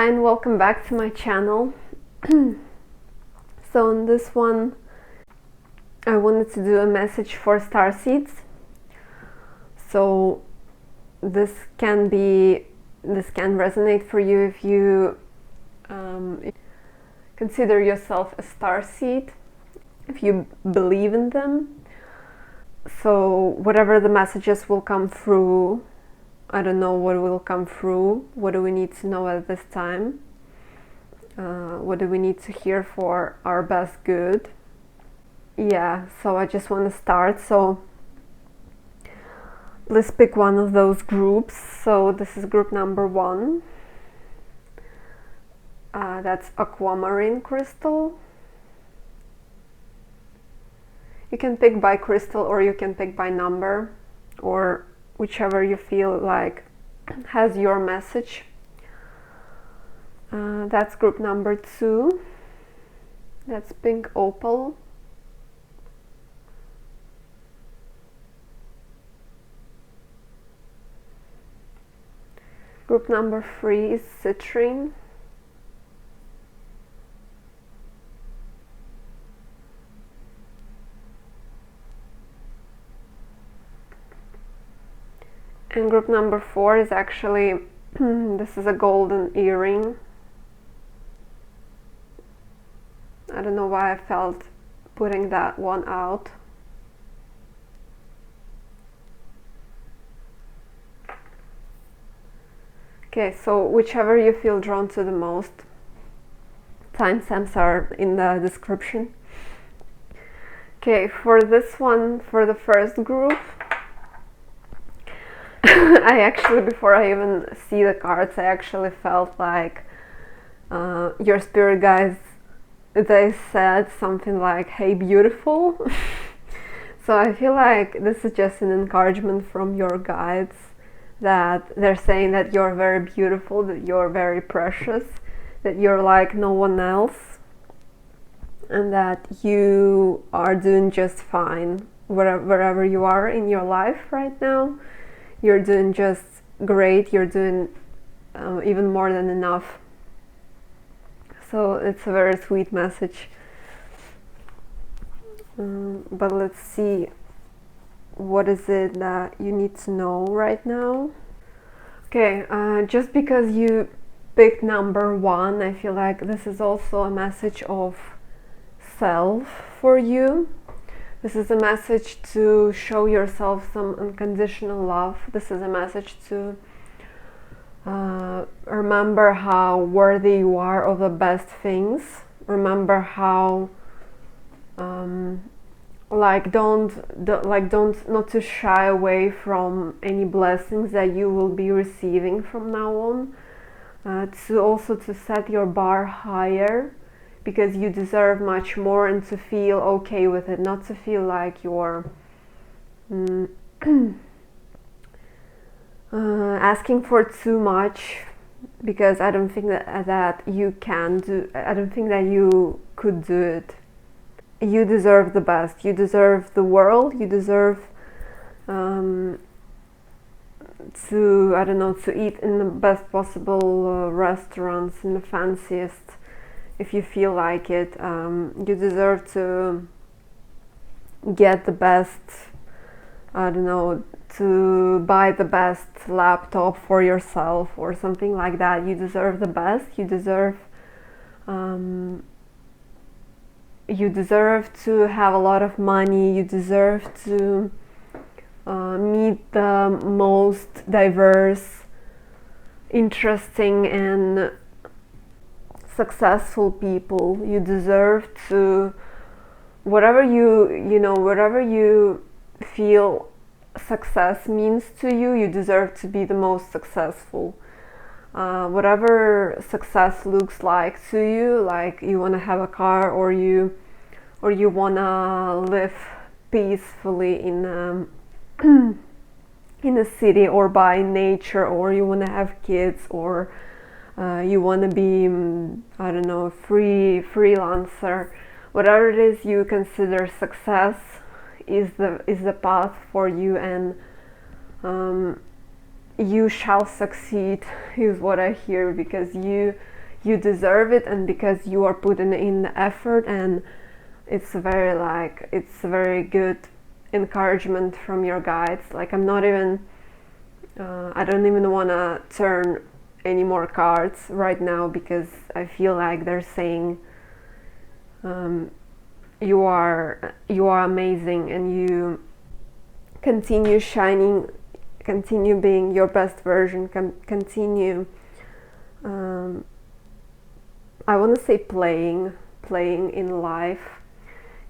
Hi and welcome back to my channel. So in this one I wanted to do a message for starseeds. So this can resonate for you if you consider yourself a starseed, if you believe in them. So whatever the messages will come through, I don't know what will come through. What do we need to know at this time? What do we need to hear for our best good? Yeah, so I just want to start. So let's pick one of those groups. So this is group number 1. That's aquamarine crystal. You can pick by crystal or you can pick by number, or whichever you feel like has your message. That's group number 2. That's pink opal. Group number 3 is citrine. And group number 4 is actually, this is a golden earring. I don't know why I felt putting that one out. Okay, so whichever you feel drawn to the most, timestamps are in the description. Okay, for this one, for the first group, I actually, before I even see the cards, I actually felt like your spirit guides, they said something like, "Hey, beautiful." So I feel like this is just an encouragement from your guides, that they're saying that you're very beautiful, that you're very precious, that you're like no one else, and that you are doing just fine wherever you are in your life right now. You're doing just great, you're doing even more than enough. So it's a very sweet message. But let's see, what is it that you need to know right now? Okay, just because you picked number 1, I feel like this is also a message of self for you. This is a message to show yourself some unconditional love. This is a message to remember how worthy you are of the best things. Remember how don't not to shy away from any blessings that you will be receiving from now on. To also to set your bar higher, because you deserve much more, and to feel okay with it, not to feel like you're asking for too much, because I don't think that you can do. I don't think that you could do it. You deserve the best. You deserve the world. You deserve to, I don't know, to eat in the best possible restaurants, in the fanciest, if you feel like it. You deserve to get the best, I don't know, to buy the best laptop for yourself or something like that. You deserve the best. You deserve to have a lot of money. You deserve to meet the most diverse, interesting and successful people. You deserve to, whatever you feel success means to you, you deserve to be the most successful. Whatever success looks like to you, like you want to have a car, or you want to live peacefully in a city or by nature, or you want to have kids, or you want to be, I don't know, a freelancer. Whatever it is you consider success is the path for you, and you shall succeed is what I hear, because you you deserve it, and because you are putting in the effort. And it's a very good encouragement from your guides. Like, I'm not even I don't even want to turn any more cards right now, because I feel like they're saying you are amazing, and you continue shining, continue being your best version, continue I want to say playing in life,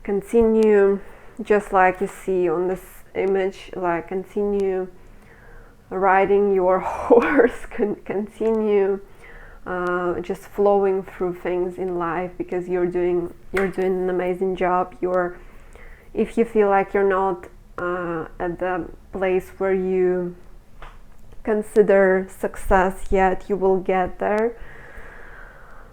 continue, just like you see on this image, like continue riding your horse, continue just flowing through things in life, because you're doing an amazing job. If you feel like you're not at the place where you consider success yet, you will get there.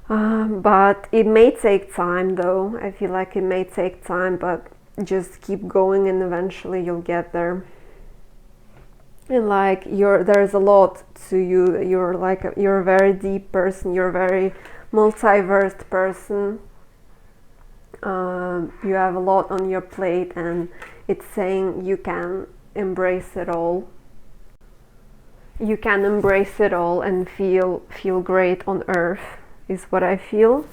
But it may take time, though. I feel like it may take time, but just keep going and eventually you'll get there. And like there's a lot to you. You're a very deep person. You're a very multiverse person. You have a lot on your plate, and it's saying you can embrace it all. You can embrace it all and feel great on earth, is what I feel.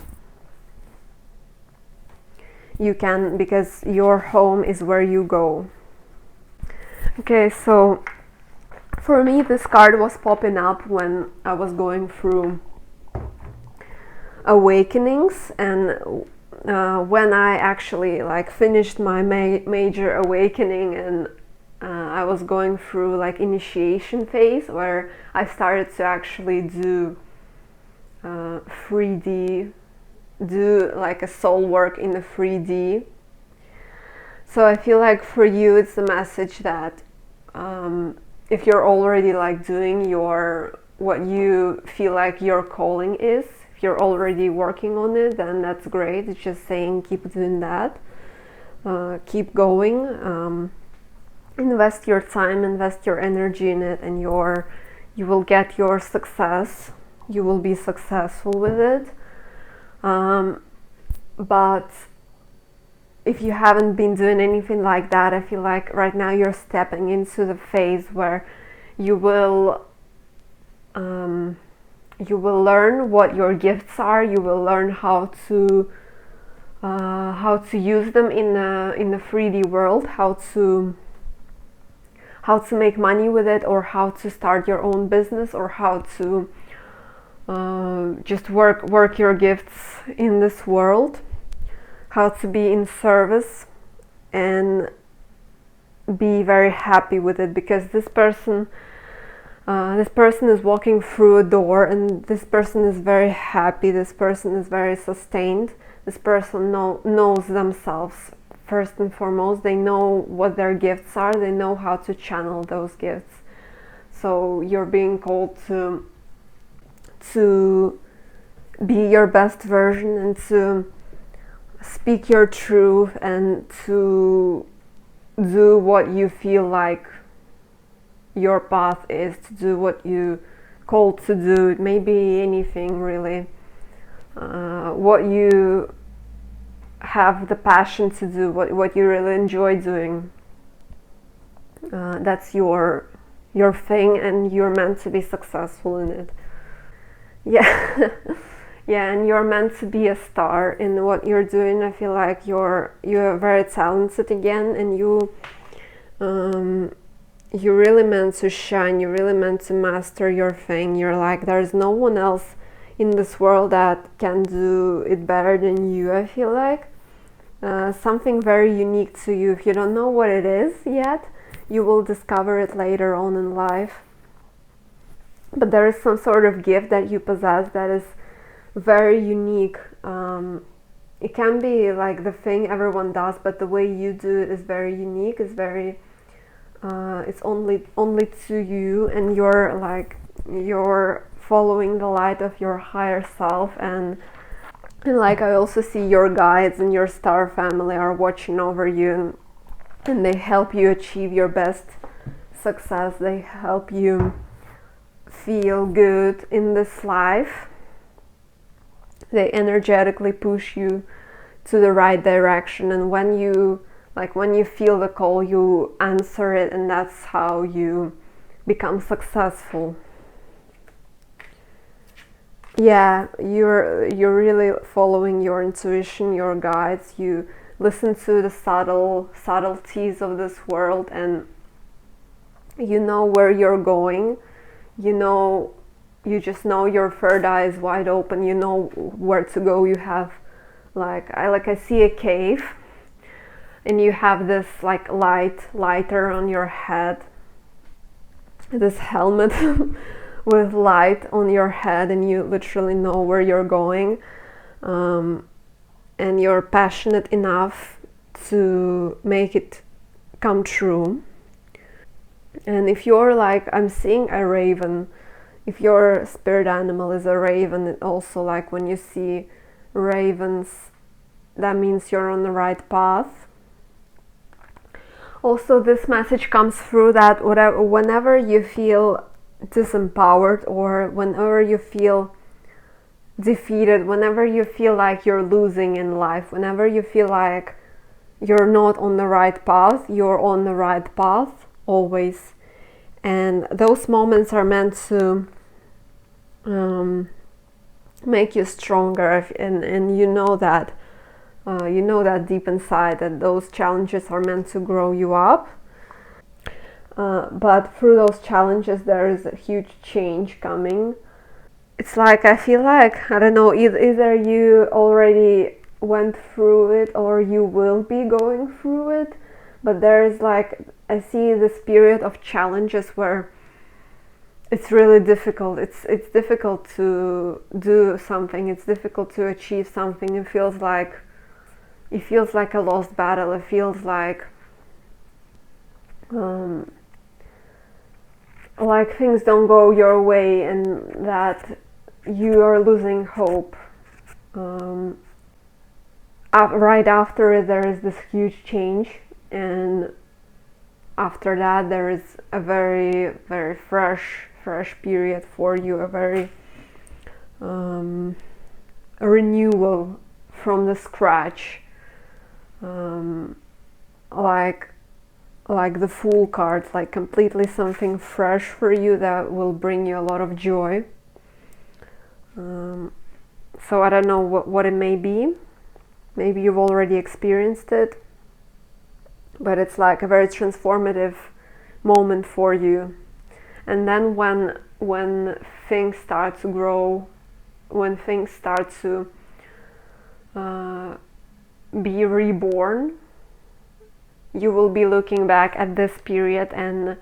You can, because your home is where you go. Okay, so for me, this card was popping up when I was going through awakenings, and when I actually like finished my major awakening, and I was going through like initiation phase, where I started to actually do 3D, do like a soul work in the 3D. So I feel like for you it's a message that if you're already like doing what you feel like your calling is, if you're already working on it, then that's great. It's just saying keep doing that, keep going, invest your time, invest your energy in it, and you will get your success. You will be successful with it. But if you haven't been doing anything like that, I feel like right now you're stepping into the phase where you will learn what your gifts are. You will learn how to use them in the 3D world, how to make money with it, or how to start your own business, or how to just work your gifts in this world, how to be in service and be very happy with it, because this person is walking through a door, and this person is very happy, this person is very sustained, this person knows themselves first and foremost. They know what their gifts are, they know how to channel those gifts. So you're being called to be your best version, and to speak your truth, and to do what you feel like your path is, to do what you called to do. It may be anything really, what you have the passion to do, what you really enjoy doing. That's your thing, and you're meant to be successful in it. Yeah. Yeah, and you're meant to be a star in what you're doing. I feel like you're very talented again, and you're really meant to shine. You're really meant to master your thing. You're like, there's no one else in this world that can do it better than you. I feel like something very unique to you. If you don't know what it is yet, you will discover it later on in life. But there is some sort of gift that you possess that is very unique. It can be like the thing everyone does, but the way you do it is very unique. It's very it's only to you, and you're following the light of your higher self, and like I also see your guides and your star family are watching over you, and they help you achieve your best success. They help you feel good in this life. They energetically push you to the right direction, and when you feel the call, you answer it, and that's how you become successful. Yeah, you're really following your intuition, your guides. You listen to the subtleties of this world, and you know where you're going. You just know your third eye is wide open. You know where to go. You have I see a cave, and you have this lighter on your head, this helmet with light on your head, and you literally know where you're going, and you're passionate enough to make it come true. And if you're I'm seeing a raven, if your spirit animal is a raven, it also when you see ravens, that means you're on the right path. Also, this message comes through that whenever you feel disempowered, or whenever you feel defeated, whenever you feel like you're losing in life, whenever you feel like you're not on the right path, you're on the right path always. And those moments are meant to make you stronger, and you know that deep inside that those challenges are meant to grow you up. But through those challenges, there is a huge change coming. It's I feel I don't know, either you already went through it or you will be going through it, but there is I see this period of challenges where it's really difficult. It's difficult to do something. It's difficult to achieve something. It feels like a lost battle. It feels like things don't go your way, and that you are losing hope. Right after it, there is this huge change, and after that, there is a very, very fresh period for you, a very a renewal from the scratch, like the Fool cards, completely something fresh for you that will bring you a lot of joy. So I don't know what it may be. Maybe you've already experienced it, but it's a very transformative moment for you. And then when things start to grow, when things start to be reborn, you will be looking back at this period, and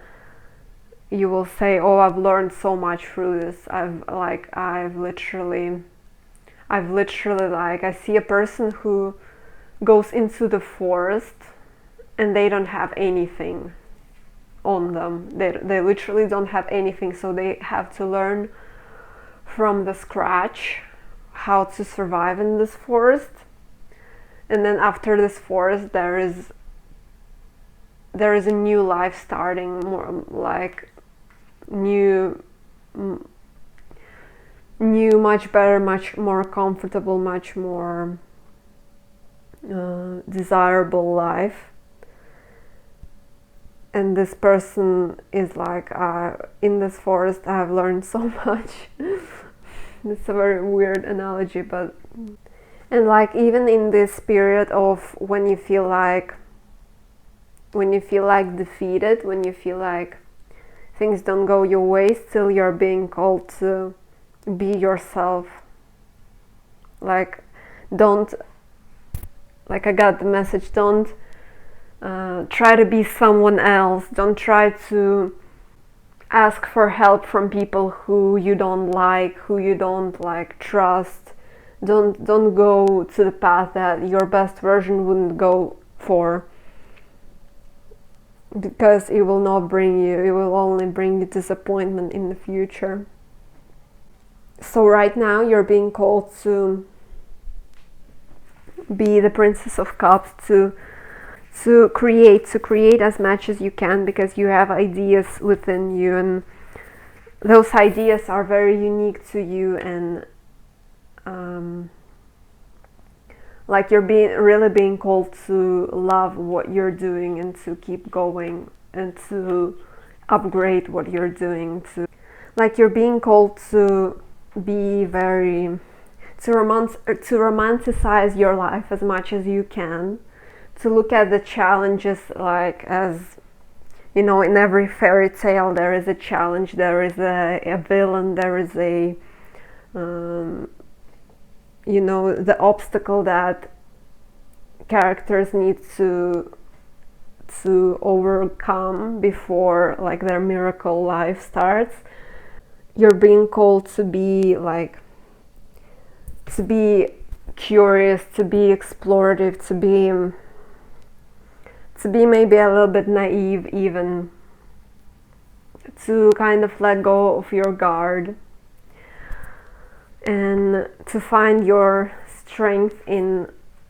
you will say, oh, I've learned so much through this. I've literally I see a person who goes into the forest and they don't have anything on them. They literally don't have anything, so they have to learn from the scratch how to survive in this forest. And then after this forest, there is a new life starting, more new, much better, much more comfortable, much more desirable life. And this person is in this forest I have learned so much. It's a very weird analogy, but and even in this period of when you feel defeated, when you feel like things don't go your way, still you're being called to be yourself. I got the message, don't try to be someone else. Don't try to ask for help from people who you don't like, who you don't trust. Don't go to the path that your best version wouldn't go for, because it will not bring you, it will only bring you disappointment in the future. So right now you're being called to be the Princess of Cups, to create as much as you can, because you have ideas within you, and those ideas are very unique to you, and like you're really being called to love what you're doing and to keep going and to upgrade what you're doing, to like you're being called to be very to romanticize your life as much as you can, to look at the challenges like as, you know, in every fairy tale there is a challenge, there is a villain, there is a you know, the obstacle that characters need to overcome before like their miracle life starts. You're being called to be like, to be curious, to be explorative, to be maybe a little bit naive, even to kind of let go of your guard and to find your strength in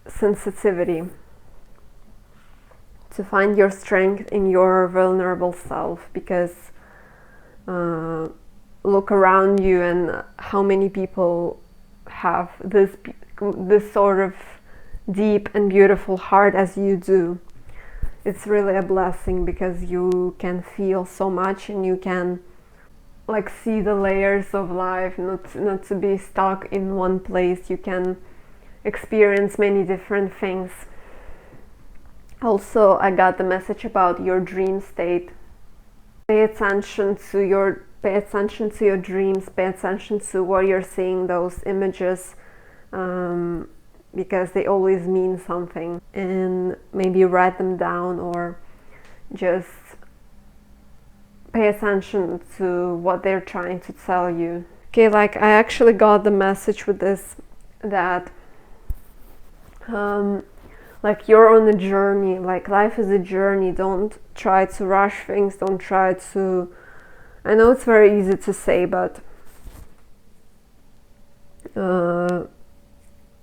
sensitivity, to find your strength in your vulnerable self, because look around you and how many people have this sort of deep and beautiful heart as you do. It's really a blessing because you can feel so much and you can like see the layers of life, not to be stuck in one place. You can experience many different things. Also, I got the message about your dream state. Pay attention to your dreams, pay attention to what you're seeing, those images, because they always mean something, and maybe write them down or just pay attention to what they're trying to tell you. Okay, like I actually got the message with this that like you're on a journey, like life is a journey. Don't try to rush things, don't try to, I know it's very easy to say, but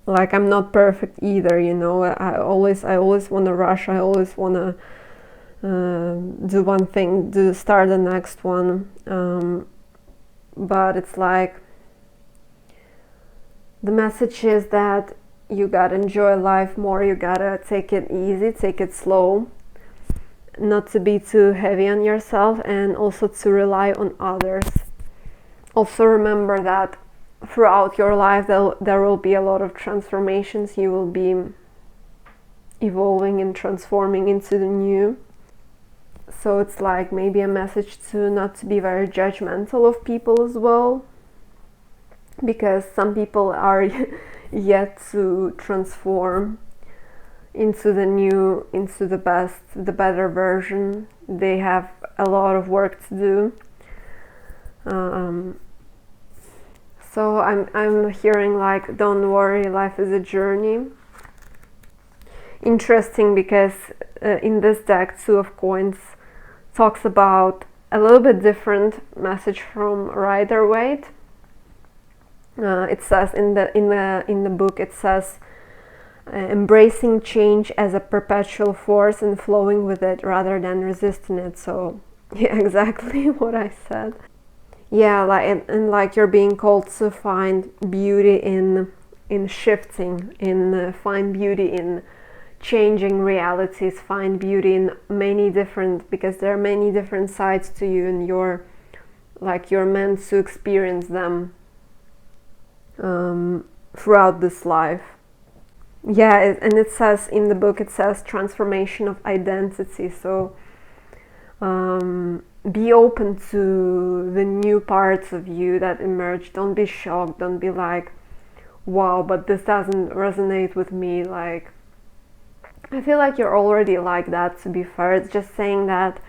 like I'm not perfect either, you know. I always want to rush. I always want to do one thing, start the next one, but it's like the message is that you gotta enjoy life more. You gotta take it easy, take it slow, not to be too heavy on yourself, and also to rely on others. Also remember that throughout your life there will be a lot of transformations. You will be evolving and transforming into the new. So it's like maybe a message to not to be very judgmental of people as well, because some people are yet to transform into the new, into the best, the better version. They have a lot of work to do. So I'm hearing like, don't worry, life is a journey. Interesting, because in this deck, Two of Coins talks about a little bit different message from Rider-Waite. It says in the book, it says embracing change as a perpetual force and flowing with it rather than resisting it. So yeah, exactly what I said. Yeah, like and like you're being called to find beauty in shifting, in find beauty in changing realities, find beauty in many different, because there are many different sides to you, and you're meant to experience them throughout this life. Yeah, and it says in the book, it says transformation of identity. So be open to the new parts of you that emerge. Don't be shocked. Don't be like, wow, but this doesn't resonate with me. Like, I feel like you're already like that, to be fair. It's just saying that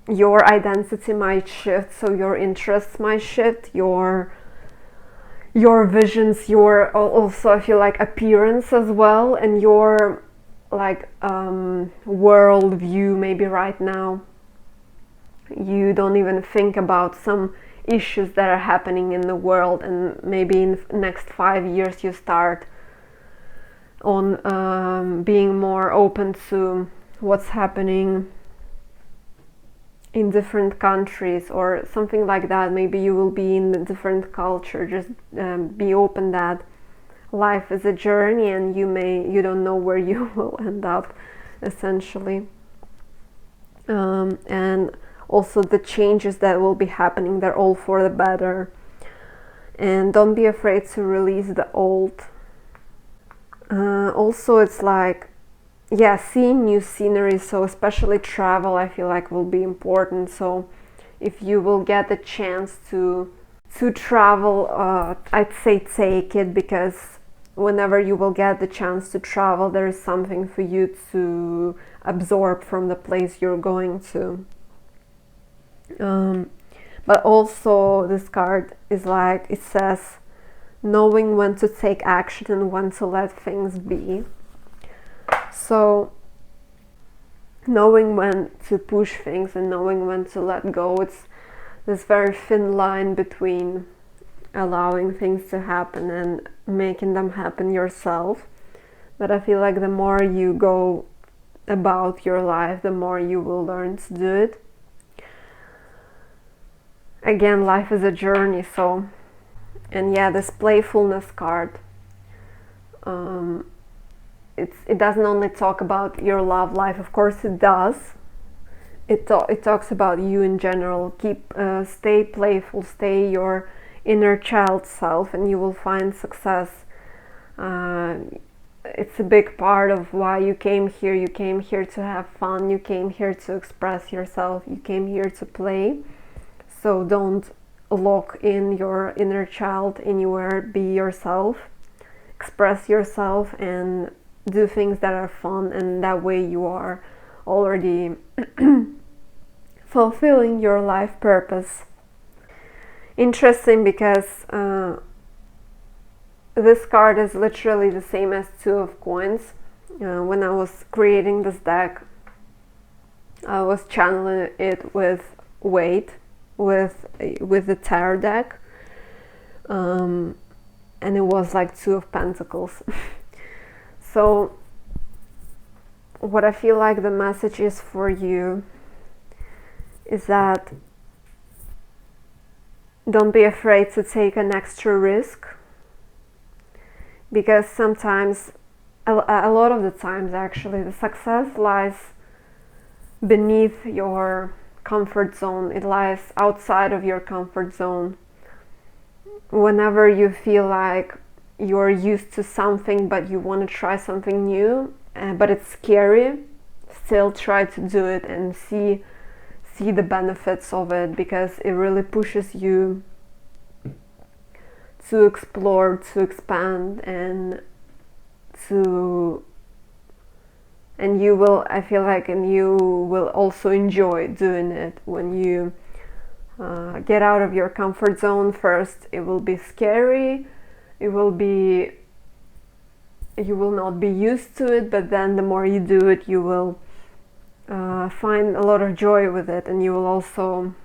your identity might shift, so your interests might shift, your visions, your also, I feel like, appearance as well, and your like world view. Maybe right now you don't even think about some issues that are happening in the world, and maybe in the next 5 years you start on being more open to what's happening in different countries or something like that. Maybe you will be in a different culture. Just be open that, life is a journey, and you don't know where you will end up, essentially. And also the changes that will be happening, they're all for the better. And don't be afraid to release the old. Also, it's like, yeah, seeing new scenery, so especially travel, I feel like will be important. So if you will get the chance to travel, I'd say take it, because whenever you will get the chance to travel, there is something for you to absorb from the place you're going to. But also this card is like, it says knowing when to take action and when to let things be. So knowing when to push things and knowing when to let go, it's this very thin line between allowing things to happen and making them happen yourself. But I feel like the more you go about your life, the more you will learn to do it. Again, life is a journey, so, and yeah, this playfulness card, it doesn't only talk about your love life, of course it does. It talks about you in general. Stay playful, stay your inner child self, and you will find success. It's a big part of why you came here. You came here to have fun, you came here to express yourself, you came here to play. So don't lock in your inner child anywhere. Be yourself, express yourself, and do things that are fun, and that way you are already fulfilling your life purpose. Interesting, because this card is literally the same as Two of Coins. When I was creating this deck, I was channeling it with weight, with the tarot deck, and it was like Two of Pentacles. So what I feel like the message is for you is that don't be afraid to take an extra risk, because sometimes, a lot of the times actually, the success lies beneath your comfort zone. It lies outside of your comfort zone. Whenever you feel like you're used to something but you want to try something new, but it's scary, still try to do it and see the benefits of it, because it really pushes you to explore, to expand, and you will, I feel like, and you will also enjoy doing it. When you get out of your comfort zone, first it will be scary, you will not be used to it, but then the more you do it, you will find a lot of joy with it, and you will also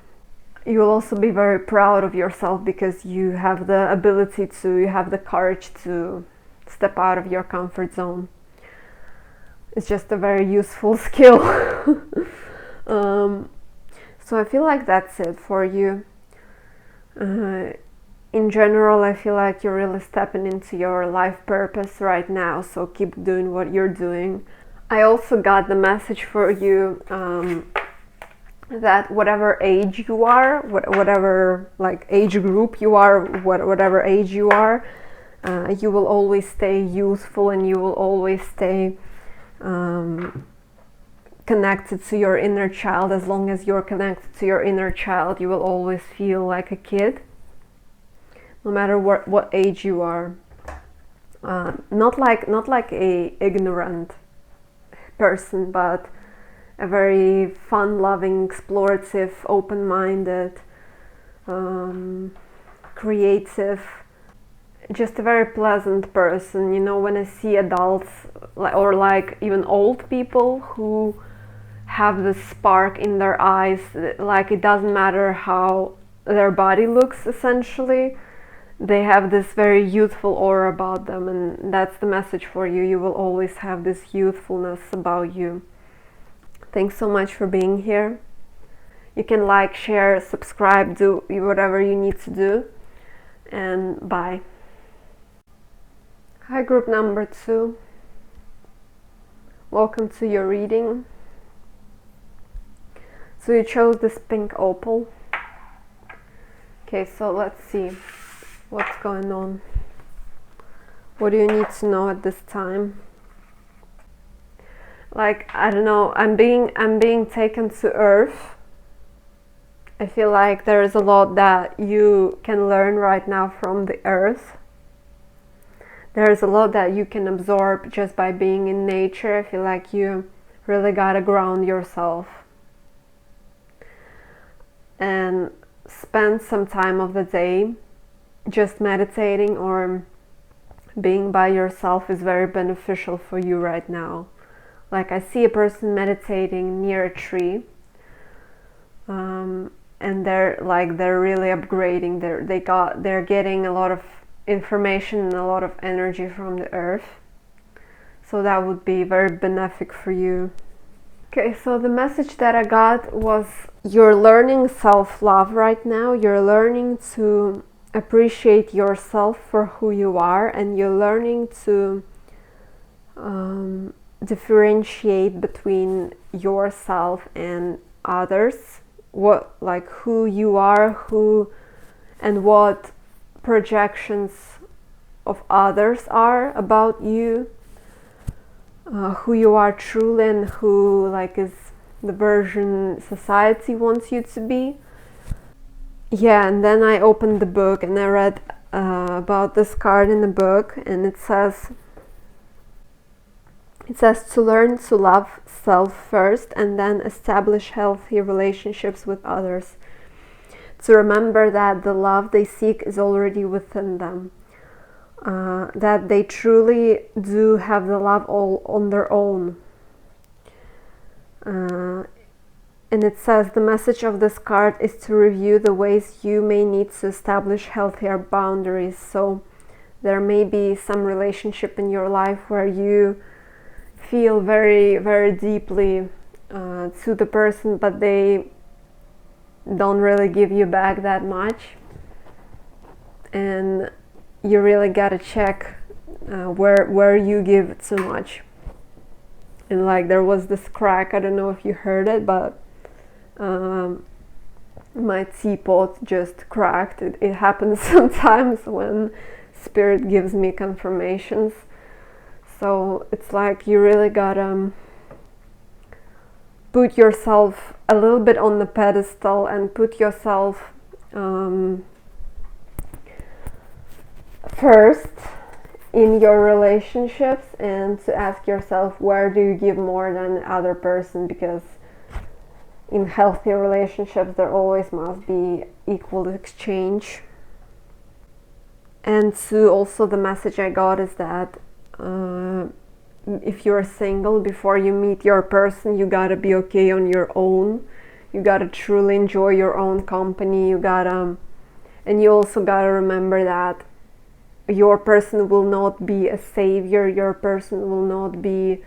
be very proud of yourself, because you have the ability to, you have the courage to step out of your comfort zone. It's just a very useful skill. So I feel like that's it for you. In general, I feel like you're really stepping into your life purpose right now, so keep doing what you're doing. I also got the message for you that whatever age you are, whatever like age group you are, whatever age you are, you will always stay youthful, and you will always stay connected to your inner child. As long as you're connected to your inner child, you will always feel like a kid, no matter what age you are. Not like a ignorant person, but a very fun-loving, explorative, open-minded, creative, just a very pleasant person. You know, when I see adults, or like even old people who have this spark in their eyes, like it doesn't matter how their body looks, essentially, they have this very youthful aura about them, and that's the message for you. You will always have this youthfulness about you. Thanks so much for being here. You can like, share, subscribe, do whatever you need to do, and bye. Hi, group number 2. Welcome to your reading. So you chose this pink opal. Okay, so let's see what's going on. What do you need to know at this time? Like, I don't know, I'm being taken to Earth. I feel like there is a lot that you can learn right now from the Earth. There's a lot that you can absorb just by being in nature. I feel like you really gotta ground yourself and spend some time of the day just meditating or being by yourself is very beneficial for you right now. Like, I see a person meditating near a tree, and they're really upgrading. They're getting a lot of information and a lot of energy from the earth. So that would be very benefic for you. Okay, so the message that I got was you're learning self-love right now. You're learning to appreciate yourself for who you are, and you're learning to differentiate between yourself and others. Who you are, and what projections of others are about you, who you are truly, and who is the version society wants you to be. Yeah, and then I opened the book and I read about this card in the book, and it says to learn to love self first and then establish healthy relationships with others. To remember that the love they seek is already within them. That they truly do have the love all on their own. And it says the message of this card is to review the ways you may need to establish healthier boundaries. So there may be some relationship in your life where you feel very, very deeply to the person, but they don't really give you back that much, and you really gotta check where you give too much. And there was this crack, I don't know if you heard it, but my teapot just cracked. It happens sometimes when spirit gives me confirmations. So it's you really gotta put yourself a little bit on the pedestal and put yourself first in your relationships, and to ask yourself, where do you give more than the other person? Because in healthy relationships there always must be equal exchange. And also the message I got is that if you're single, before you meet your person, you gotta be okay on your own. You gotta truly enjoy your own company. And you also gotta remember that your person will not be a savior. Your person will not be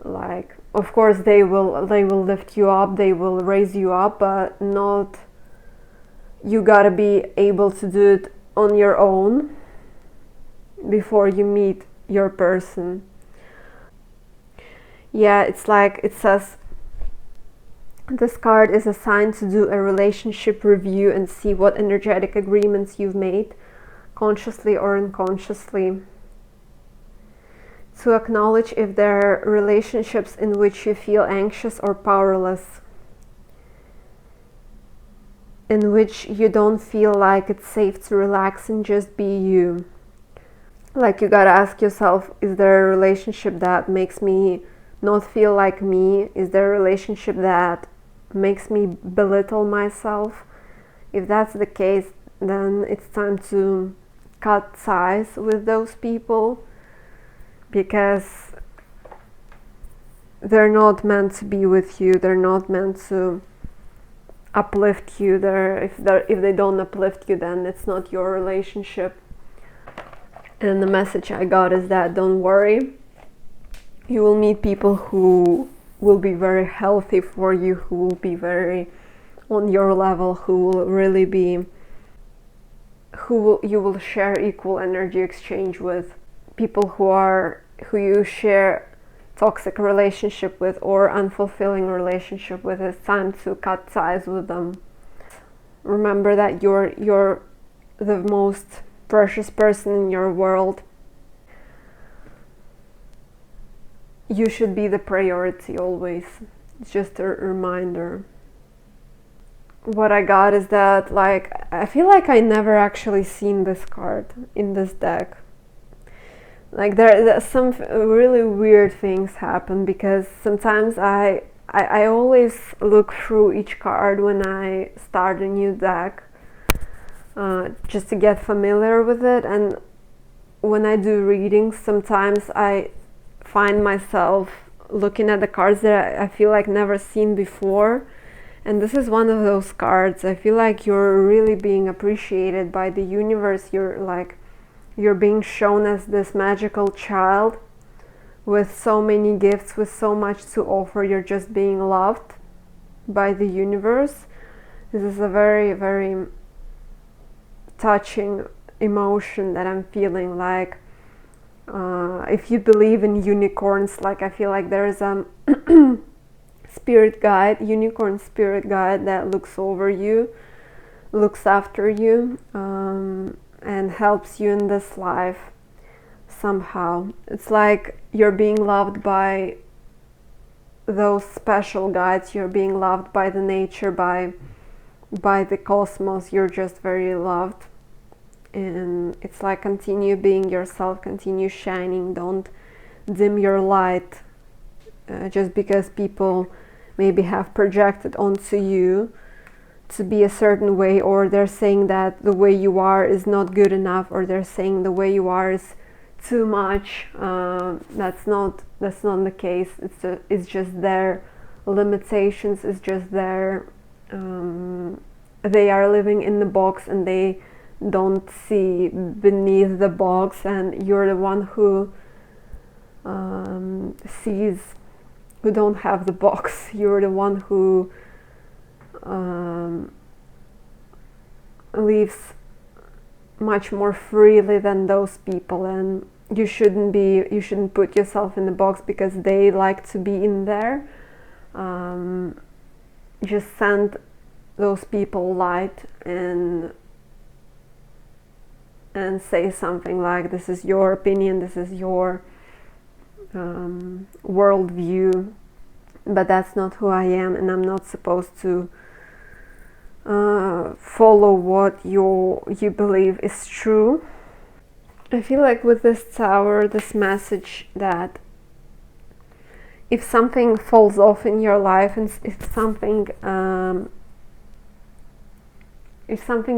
of course they will lift you up, they will raise you up, but not, you gotta be able to do it on your own before you meet your person. Yeah, it's it says this card is assigned to do a relationship review and see what energetic agreements you've made, consciously or unconsciously. To acknowledge if there are relationships in which you feel anxious or powerless, in which you don't feel like it's safe to relax and just be you. You gotta ask yourself, is there a relationship that makes me not feel like me? Is there a relationship that makes me belittle myself? If that's the case, then it's time to cut ties with those people, because they're not meant to be with you. They're not meant to uplift you. If they don't uplift you, then it's not your relationship. And the message I got is that don't worry, you will meet people who will be very healthy for you, who will be very on your level, who will really be, you will share equal energy exchange with. people who you share toxic relationship with or unfulfilling relationship with, it's time to cut ties with them. Remember that you're the most precious person in your world. You should be the priority always. It's just a reminder. What I got is that, like, I feel like I never actually seen this card in this deck. Like there's some really weird things happen, because sometimes I always look through each card when I start a new deck, just to get familiar with it. And when I do readings, sometimes I find myself looking at the cards that I feel like never seen before. And this is one of those cards. I feel like you're really being appreciated by the universe. You're being shown as this magical child with so many gifts, with so much to offer. You're just being loved by the universe. This is a very, very touching emotion that I'm feeling. Like, if you believe in unicorns, like, I feel like there is a spirit guide, unicorn spirit guide, that looks over you, looks after you, and helps you in this life somehow. It's like you're being loved by those special guides. You're being loved by the nature, by the cosmos. You're just very loved. And it's like, continue being yourself, continue shining, don't dim your light just because people maybe have projected onto you to be a certain way, or they're saying that the way you are is not good enough, or they're saying the way you are is too much. That's not the case. It's just their limitations. It's just their they are living in the box and they don't see beneath the box, and you're the one who sees, who don't have the box. You're the one who lives much more freely than those people, and you shouldn't put yourself in the box because they like to be in there. Just send those people light and say something like, this is your opinion, this is your worldview, but that's not who I am, and I'm not supposed to follow what you believe is true. I feel like with this Tower, this message that if something falls off in your life, and if something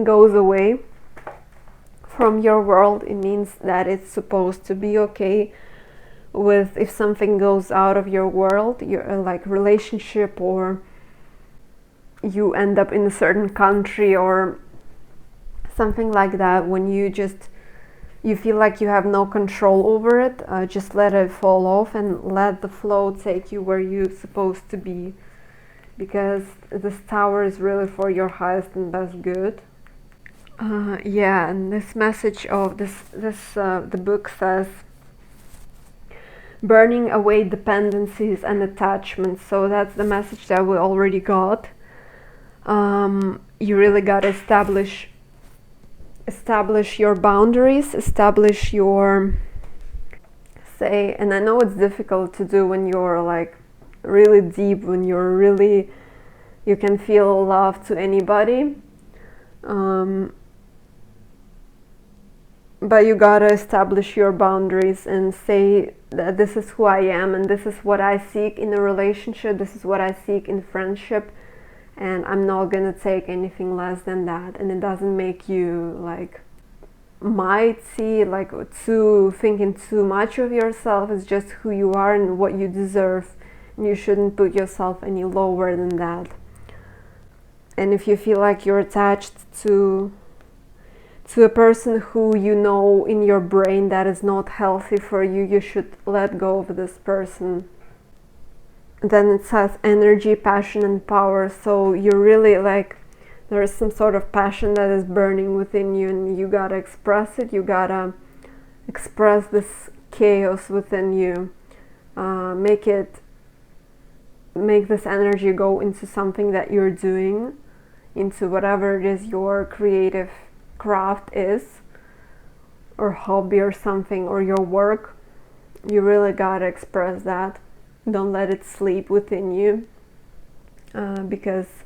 goes away from your world, it means that it's supposed to be okay. With if something goes out of your world, your like relationship, or you end up in a certain country or something like that, when you feel like you have no control over it, just let it fall off and let the flow take you where you're supposed to be, because this Tower is really for your highest and best good. Yeah, and this message of the book says, burning away dependencies and attachments. So that's the message that we already got. You really got to establish your boundaries, establish your say. And I know it's difficult to do when you're like really deep, when you can feel love to anybody. But you gotta establish your boundaries and say that this is who I am, and this is what I seek in a relationship, this is what I seek in friendship, and I'm not gonna take anything less than that. And it doesn't make you like might see like thinking too much of yourself. It's just who you are and what you deserve, and you shouldn't put yourself any lower than that. And if you feel like you're attached to a person who you know in your brain that is not healthy for you, you should let go of this person. Then it says energy, passion and power. So you're really like, there is some sort of passion that is burning within you, and you gotta express it, you gotta express this chaos within you. Make this energy go into something that you're doing, into whatever it is your creative craft is, or hobby or something, or your work. You really gotta express that. Don't let it sleep within you, because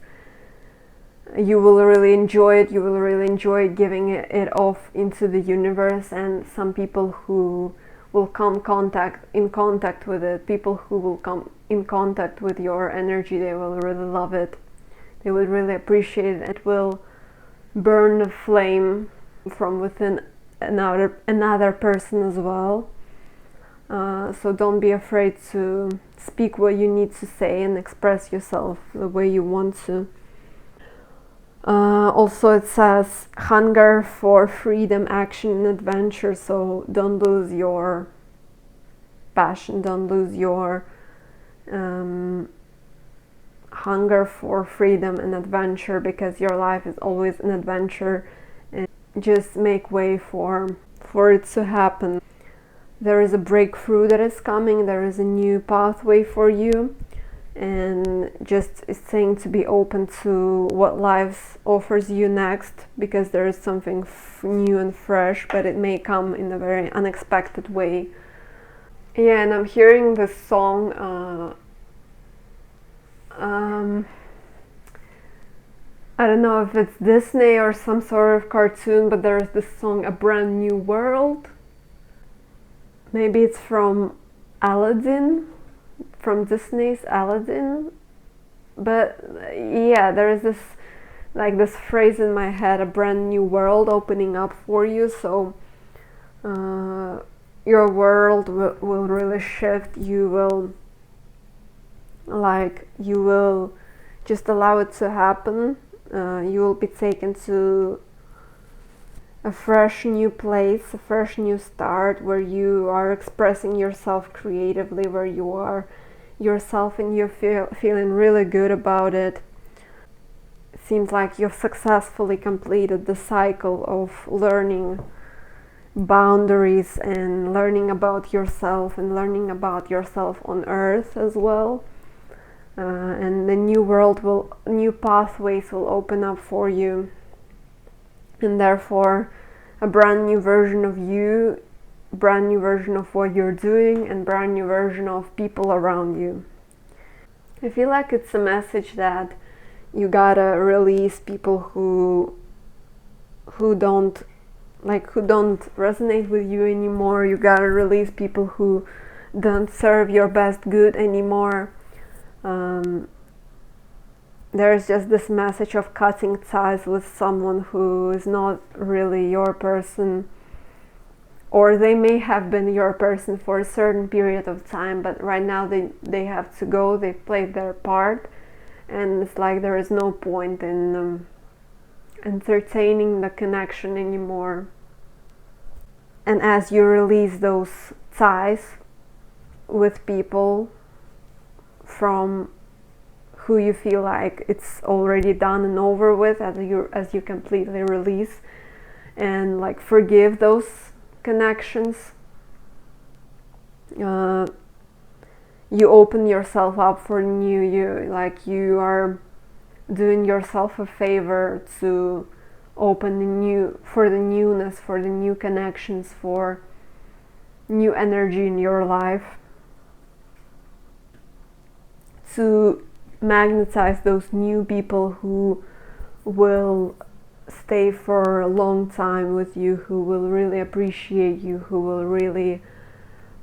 you will really enjoy it. You will really enjoy giving it off into the universe. And some people who will come in contact with it, people who will come in contact with your energy, they will really love it. They will really appreciate it. It will burn the flame from within another person as well. So don't be afraid to speak what you need to say and express yourself the way you want to. Also, it says hunger for freedom, action, and adventure. So don't lose your passion, don't lose your hunger for freedom and adventure, because your life is always an adventure, and just make way for it to happen. There is a breakthrough that is coming, there is a new pathway for you, and just it's saying to be open to what life offers you next, because there is something new and fresh, but it may come in a very unexpected way. Yeah, and I'm hearing this song, I don't know if it's Disney or some sort of cartoon, but there is this song, A Brand New World. Maybe it's from Aladdin, from Disney's Aladdin. But yeah, there is this phrase in my head, a brand new world opening up for you. So your world will really shift. You will just allow it to happen. You will be taken to a fresh new place, a fresh new start, where you are expressing yourself creatively, where you are yourself and you're feeling really good about it. It seems like you've successfully completed the cycle of learning boundaries and learning about yourself and learning about yourself on earth as well. And the new pathways will open up for you, and therefore a brand new version of you, brand new version of what you're doing, and brand new version of people around you. I feel like it's a message that you gotta release people who don't resonate with you anymore. You gotta release people who don't serve your best good anymore. There's just this message of cutting ties with someone who is not really your person, or they may have been your person for a certain period of time, but right now they have to go. They've played their part, and it's like there is no point in entertaining the connection anymore. And as you release those ties with people from who you feel like it's already done and over with, as you completely release and forgive those connections, you open yourself up for new. You are doing yourself a favor to open for the newness, for the new connections, for new energy in your life, to magnetize those new people who will stay for a long time with you, who will really appreciate you, who will really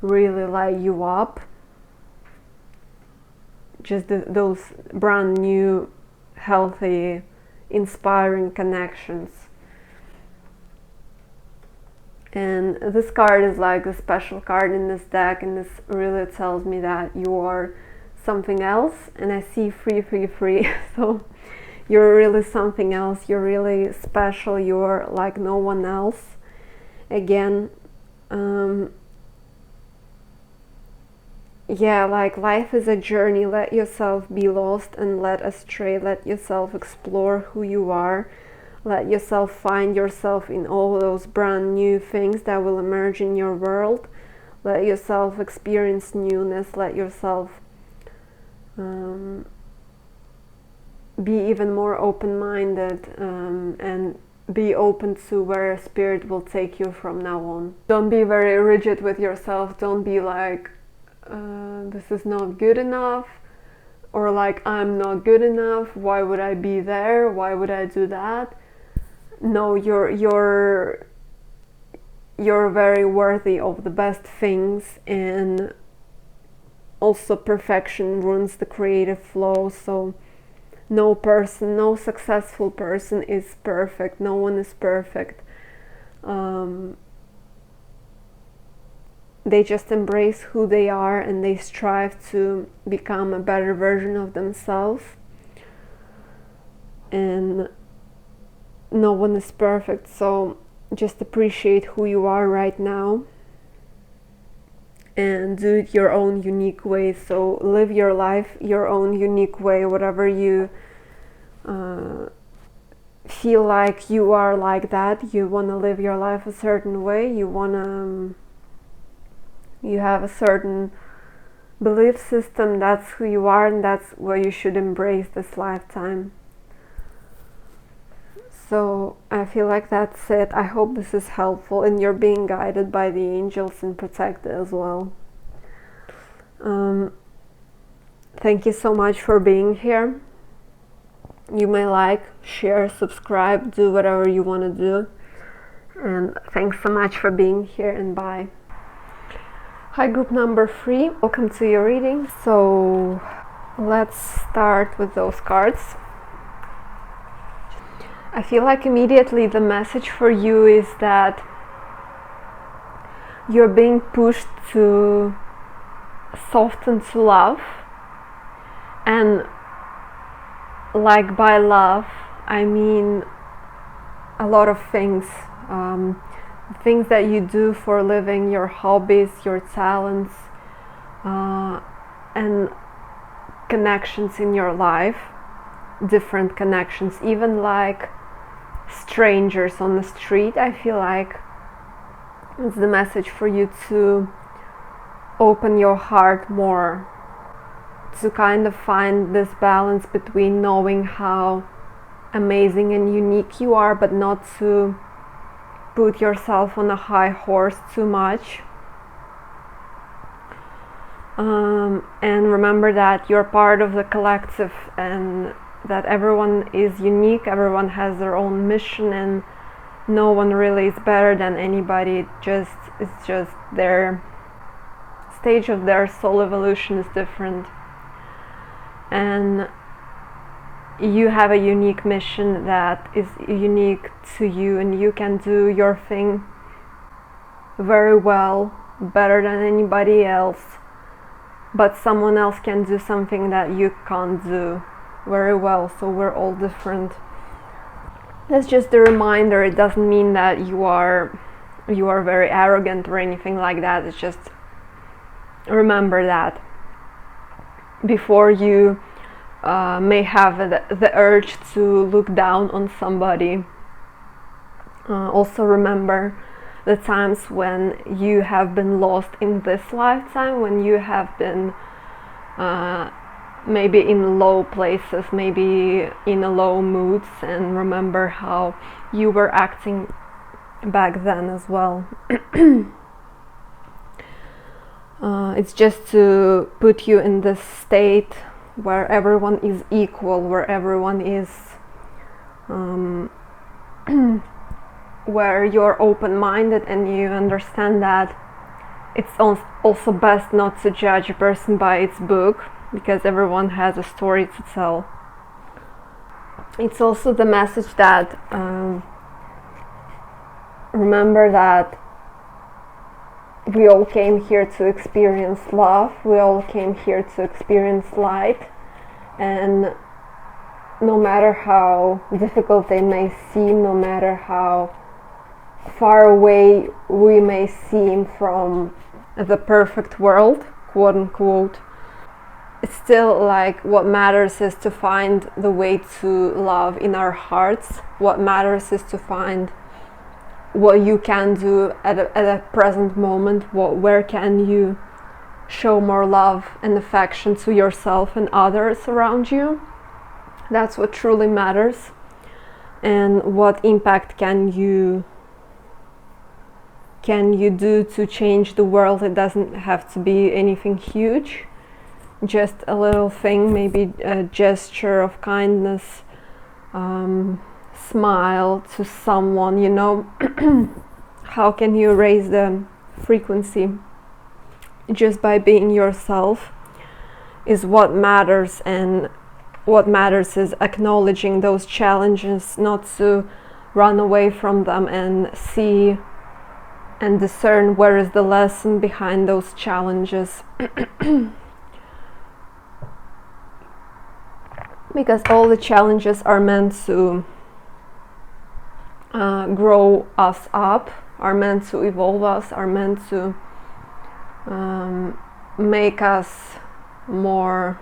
light you up. Just those brand new, healthy, inspiring connections. And this card is like a special card in this deck, and this really tells me that you are something else, and I see free. So you're really something else. You're really special. You're like no one else. Again, life is a journey. Let yourself be lost and led astray. Let yourself explore who you are. Let yourself find yourself in all those brand new things that will emerge in your world. Let yourself experience newness. Let yourself be even more open-minded and be open to where spirit will take you from now on. Don't be very rigid with yourself. Don't be like, this is not good enough, or like, I'm not good enough. Why would I be there? Why would I do that? No, you're very worthy of the best things, and also perfection ruins the creative flow. So no person, no successful person is perfect. No one is perfect. They just embrace who they are, and they strive to become a better version of themselves. And no one is perfect, so just appreciate who you are right now and do it your own unique way. So live your life your own unique way, whatever you feel like you are like that. You want to live your life a certain way, you have a certain belief system, that's who you are, and that's what you should embrace this lifetime. So I feel like that's it. I hope this is helpful, and you're being guided by the angels and protected as well. Thank you so much for being here. You may like, share, subscribe, do whatever you want to do. And thanks so much for being here, and bye. Hi, group number 3. Welcome to your reading. So let's start with those cards. I feel like immediately the message for you is that you're being pushed to soften to love. And like by love, I mean a lot of things. Things that you do for a living, your hobbies, your talents, and connections in your life, different connections, even like strangers on the street. I feel like it's the message for you to open your heart more, to kind of find this balance between knowing how amazing and unique you are, but not to put yourself on a high horse too much. And remember that you're part of the collective, and that everyone is unique, everyone has their own mission, and no one really is better than anybody. It's just their stage of their soul evolution is different, and you have a unique mission that is unique to you, and you can do your thing very well, better than anybody else, but someone else can do something that you can't do very well. So we're all different. That's just a reminder. It doesn't mean that you are very arrogant or anything like that. It's just remember that before you may have the urge to look down on somebody. Also remember the times when you have been lost in this lifetime, when you have been maybe in low places, maybe in low moods, and remember how you were acting back then as well. It's just to put you in this state where everyone is equal, where everyone is where you're open-minded, and you understand that it's also best not to judge a person by its book, because everyone has a story to tell. It's also the message that remember that we all came here to experience love, we all came here to experience light, and no matter how difficult they may seem, no matter how far away we may seem from the perfect world, quote unquote, it's still like what matters is to find the way to love in our hearts. What matters is to find what you can do at a present moment. Where can you show more love and affection to yourself and others around you? That's what truly matters. And what impact can you do to change the world? It doesn't have to be anything huge, just a little thing, maybe a gesture of kindness, smile to someone, you know. How can you raise the frequency? Just by being yourself is what matters, and what matters is acknowledging those challenges, not to run away from them, and see and discern where is the lesson behind those challenges. Because all the challenges are meant to grow us up, are meant to evolve us, are meant to make us more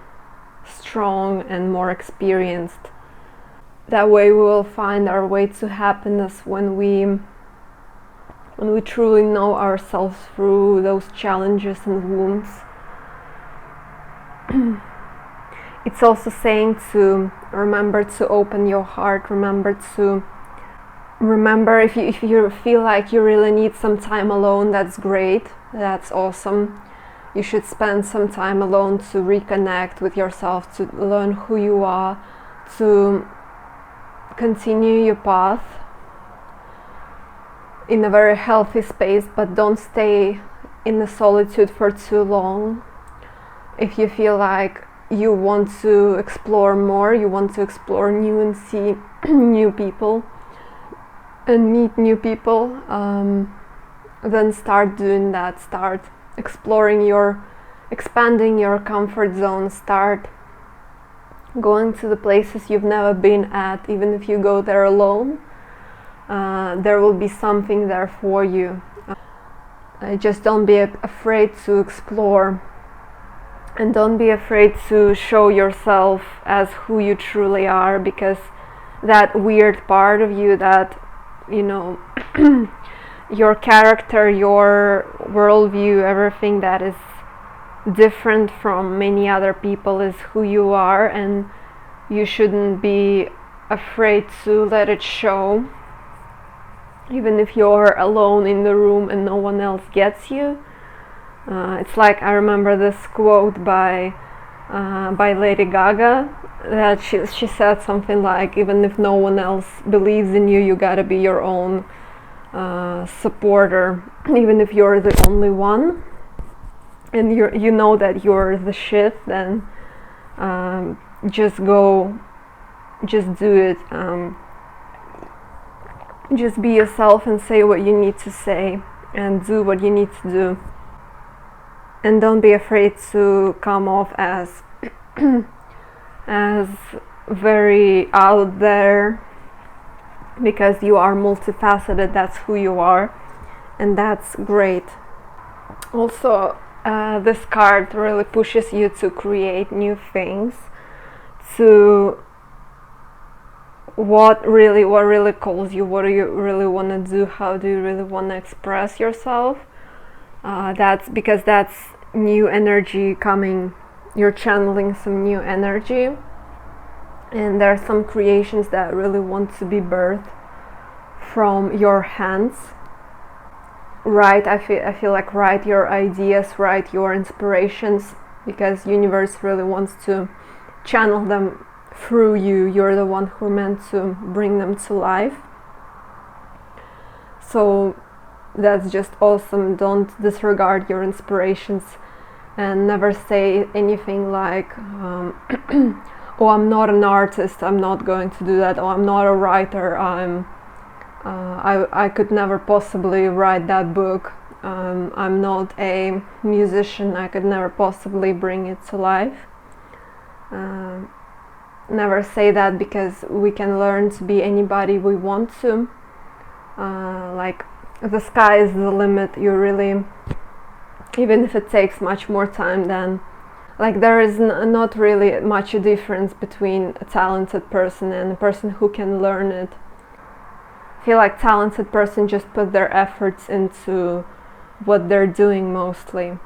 strong and more experienced. That way we will find our way to happiness when we truly know ourselves through those challenges and wounds. It's also saying to remember to open your heart, remember if you feel like you really need some time alone, that's great, that's awesome. You should spend some time alone to reconnect with yourself, to learn who you are, to continue your path in a very healthy space, but don't stay in the solitude for too long. If you feel like you want to explore more, you want to explore new and see new people and meet new people, then start doing that. Start expanding your comfort zone. Start going to the places you've never been at. Even if you go there alone, there will be something there for you. Just don't be afraid to explore, and don't be afraid to show yourself as who you truly are, because that weird part of you, that, you know, your character, your worldview, everything that is different from many other people is who you are, and you shouldn't be afraid to let it show, even if you're alone in the room and no one else gets you. It's like, I remember this quote by Lady Gaga, that she said something like, even if no one else believes in you, you gotta be your own supporter, even if you're the only one and you know that you're the shit, then just do it. Just be yourself and say what you need to say and do what you need to do. And don't be afraid to come off as very out there, because you are multifaceted. That's who you are, and that's great. Also, this card really pushes you to create new things, to what really calls you, what do you really want to do, how do you really want to express yourself. That's because that's new energy coming. You're channeling some new energy, and there are some creations that really want to be birthed from your hands. I feel like write your ideas, write your inspirations, because universe really wants to channel them through you. You're the one who meant to bring them to life. So that's just awesome. Don't disregard your inspirations, and never say anything like oh, I'm not an artist, I'm not going to do that, or I'm not a writer, I could never possibly write that book, I'm not a musician, I could never possibly bring it to life. Never say that, because we can learn to be anybody we want to. Like, the sky is the limit. You really, even if it takes much more time than Like there is not really much a difference between a talented person and a person who can learn it. I feel like talented person just put their efforts into what they're doing mostly.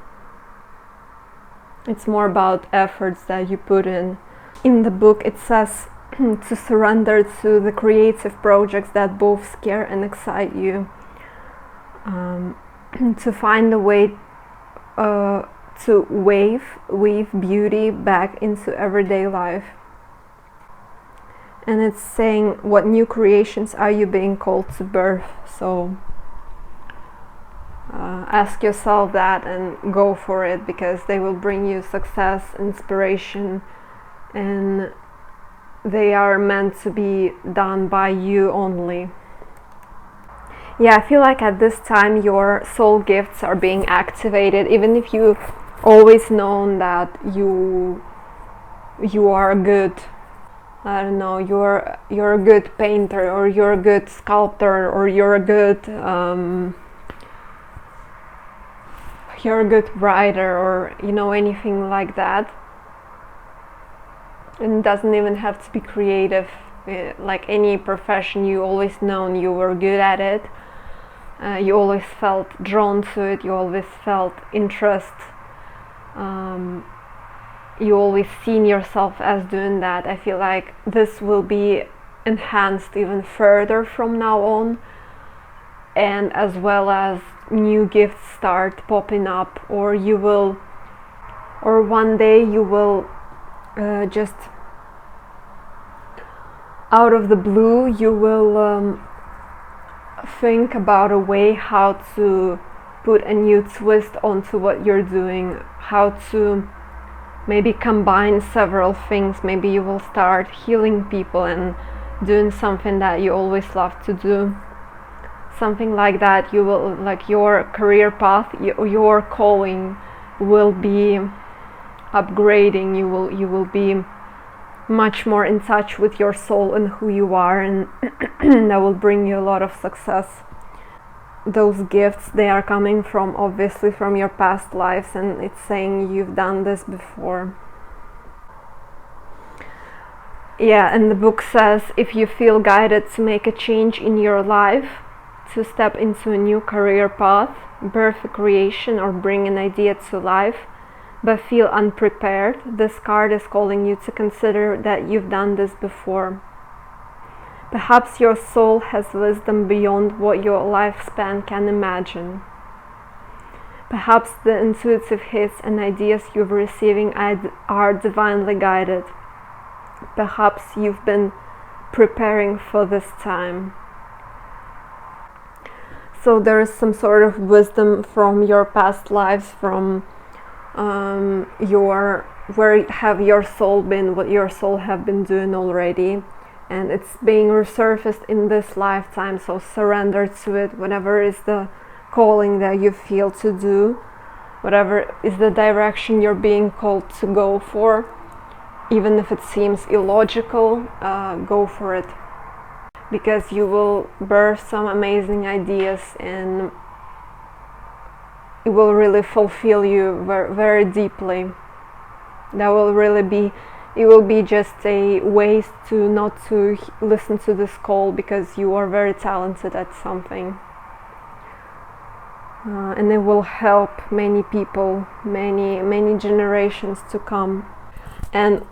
It's more about efforts that you put in. In the book it says to surrender to the creative projects that both scare and excite you. To find a way to weave beauty back into everyday life. And it's saying, what new creations are you being called to birth? So ask yourself that and go for it, because they will bring you success, inspiration, and they are meant to be done by you only. Yeah, I feel like at this time your soul gifts are being activated, even if you've always known that you are good. I don't know, you're a good painter, or you're a good sculptor, or you're a good writer, or anything like that. And it doesn't even have to be creative. Like any profession, you always known you were good at it. You always felt drawn to it. You always felt interest. You always seen yourself as doing that. I feel like this will be enhanced even further from now on, and as well as new gifts start popping up, or one day you will just out of the blue you will think about a way how to put a new twist onto what you're doing, how to maybe combine several things. Maybe you will start healing people and doing something that you always loved to do, something like that. You will, like, your career path, your calling will be upgrading. You will be much more in touch with your soul and who you are, and that will bring you a lot of success. Those gifts, they are coming from, obviously, from your past lives, and it's saying you've done this before. Yeah, and the book says, if you feel guided to make a change in your life, to step into a new career path, birth a creation, or bring an idea to life, but feel unprepared, this card is calling you to consider that you've done this before. Perhaps your soul has wisdom beyond what your lifespan can imagine. Perhaps the intuitive hits and ideas you're receiving are divinely guided. Perhaps you've been preparing for this time. So there is some sort of wisdom from your past lives, from where have your soul been, what your soul have been doing already, and it's being resurfaced in this lifetime. So surrender to it, whatever is the calling that you feel to do, whatever is the direction you're being called to go for, even if it seems illogical, go for it, because you will birth some amazing ideas, and it will really fulfill you very, very deeply. That will really be, it will be just a waste to not to listen to this call, because you are very talented at something. And it will help many people, many generations to come. And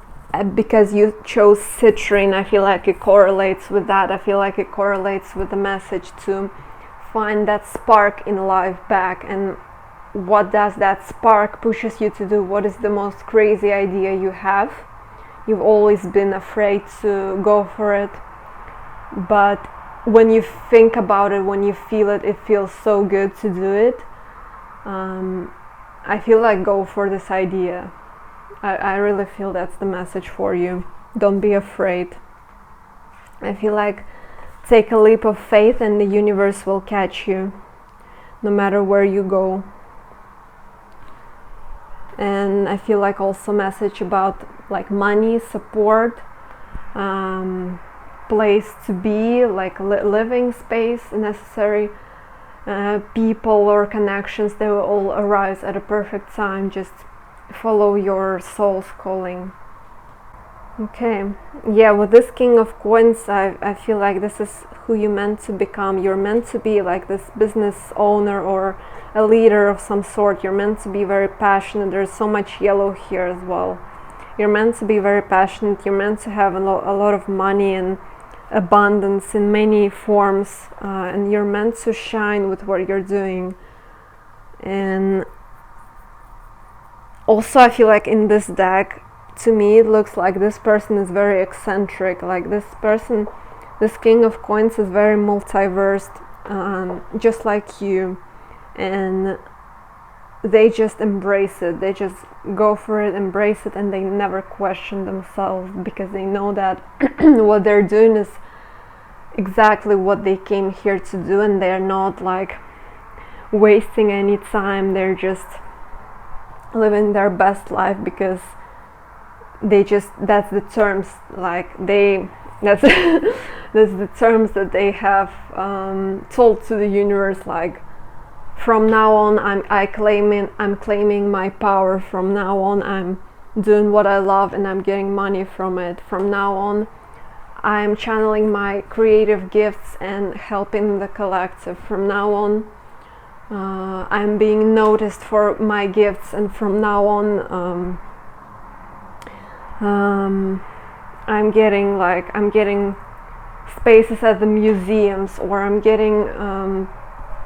because you chose citrine, I feel like it correlates with that. I feel like it correlates with the message to find that spark in life back. And what does that spark pushes you to do? What is the most crazy idea you have? You've always been afraid to go for it, but when you think about it, when you feel it, it feels so good to do it. I feel like go for this idea. I really feel that's the message for you. Don't be afraid. I feel like take a leap of faith and the universe will catch you, no matter where you go. And I feel like also message about like money, support, place to be, like living space, necessary people or connections, they will all arise at a perfect time. Just follow your soul's calling. Okay, yeah, with this King of Coins, I feel like this is who you're meant to become. You're meant to be like this business owner or a leader of some sort. You're meant to be very passionate. There's so much yellow here as well. You're meant to be very passionate. You're meant to have a lot of money and abundance in many forms, and you're meant to shine with what you're doing. And also, I feel like in this deck, to me it looks like this person is very eccentric. Like this person, this King of Coins, is very multiversed, just like you, and they just embrace it. They just go for it, embrace it, and they never question themselves, because they know that what they're doing is exactly what they came here to do, and they're not like wasting any time. They're just living their best life, because they just, that's the terms, like that's that's the terms that they have told to the universe, like, from now on I'm claiming my power. From now on I'm doing what I love and I'm getting money from it. From now on I'm channeling my creative gifts and helping the collective. From now on I'm being noticed for my gifts, and from now on I'm getting spaces at the museums, or I'm getting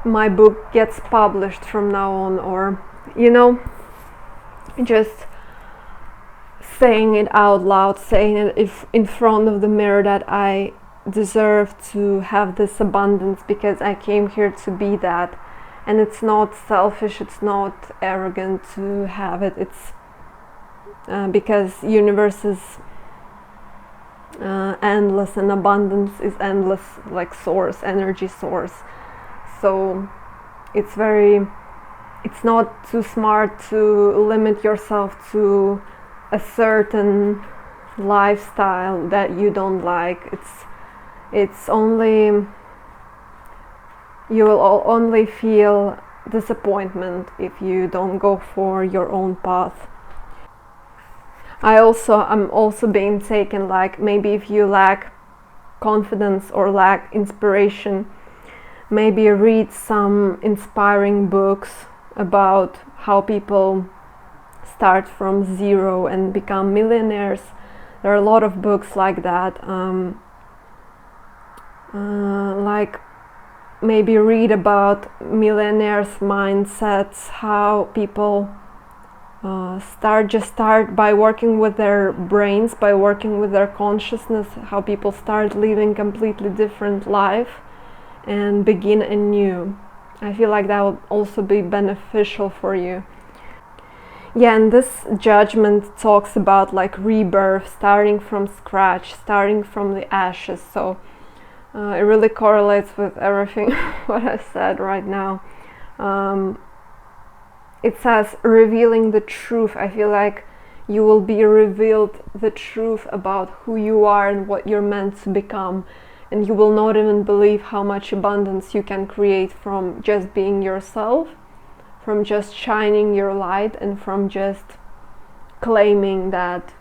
my book gets published from now on, or just saying it out loud, saying it in front of the mirror, that I deserve to have this abundance because I came here to be that. And it's not selfish, it's not arrogant to have it. It's because universe is endless, and abundance is endless, like source, energy source. So it's not too smart to limit yourself to a certain lifestyle that you don't like. It's only, you will only feel disappointment if you don't go for your own path. I'm also being taken, like, maybe if you lack confidence or lack inspiration, maybe read some inspiring books about how people start from zero and become millionaires. There are a lot of books like that. Like, maybe read about millionaires' mindsets, how people start by working with their brains, by working with their consciousness, how people start living completely different life and begin anew. I feel like that would also be beneficial for you. Yeah, and this judgment talks about like rebirth, starting from scratch, starting from the ashes. So it really correlates with everything what I said right now. It says revealing the truth. I feel like you will be revealed the truth about who you are and what you're meant to become, and you will not even believe how much abundance you can create from just being yourself, from just shining your light, and from just claiming that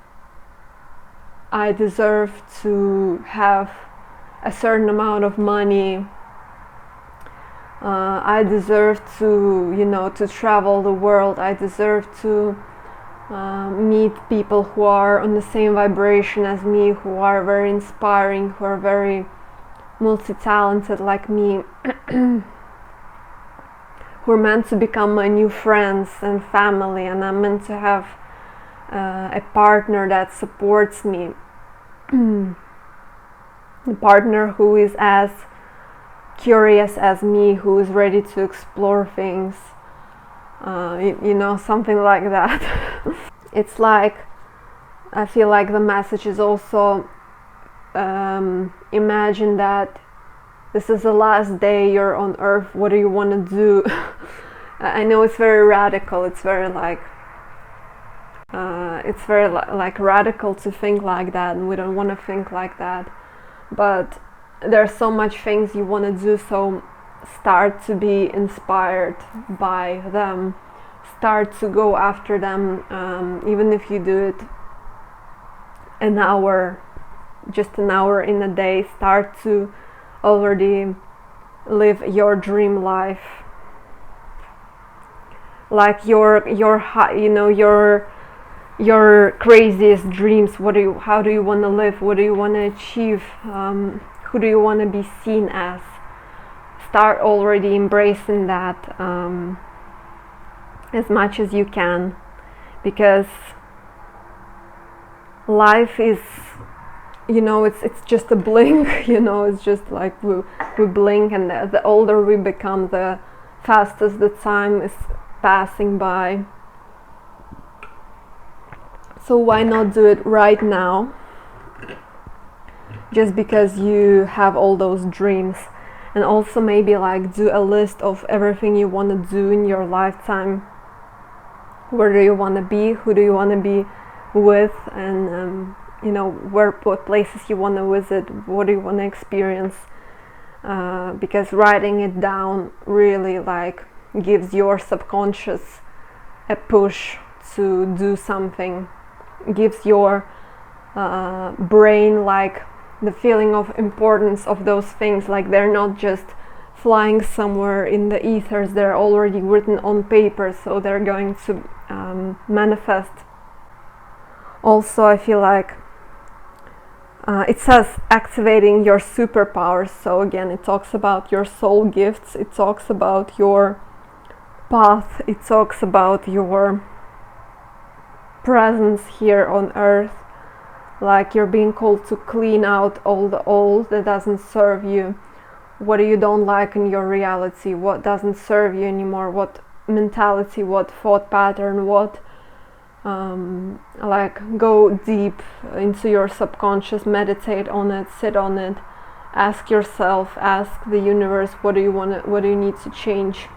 I deserve to have a certain amount of money. I deserve to travel the world. I deserve to meet people who are on the same vibration as me, who are very inspiring, who are very multi-talented like me, who are meant to become my new friends and family, and I'm meant to have a partner that supports me, a partner who is as curious as me, who is ready to explore things, something like that. It's like, I feel like the message is also imagine that this is the last day you're on earth. What do you want to do? I know it's very radical, it's very radical to think like that, and we don't want to think like that, but there's so much things you want to do, so start to be inspired by them. start to go after them, even if you do it an hour, just an hour in a day. Start to already live your dream life, like your your craziest dreams. How do you want to live? What do you want to achieve? Who do you want to be seen as? Start already embracing that as much as you can, because life is, it's just a blink. It's just like we blink, and the older we become, the fastest the time is passing by. So why not do it right now, just because you have all those dreams? And also maybe like do a list of everything you want to do in your lifetime. Where do you want to be? Who do you want to be with? And what places you want to visit? What do you want to experience? Because writing it down really like gives your subconscious a push to do something. Gives your brain like the feeling of importance of those things, like they're not just flying somewhere in the ethers, they're already written on paper, so they're going to manifest. Also, I feel like it says activating your superpowers, so again it talks about your soul gifts, it talks about your path, it talks about your presence here on earth, like you're being called to clean out all the old that doesn't serve you. What do you don't like in your reality? What doesn't serve you anymore? What mentality, what thought pattern, what like go deep into your subconscious, meditate on it, sit on it, ask yourself, ask the universe, what do you need to change,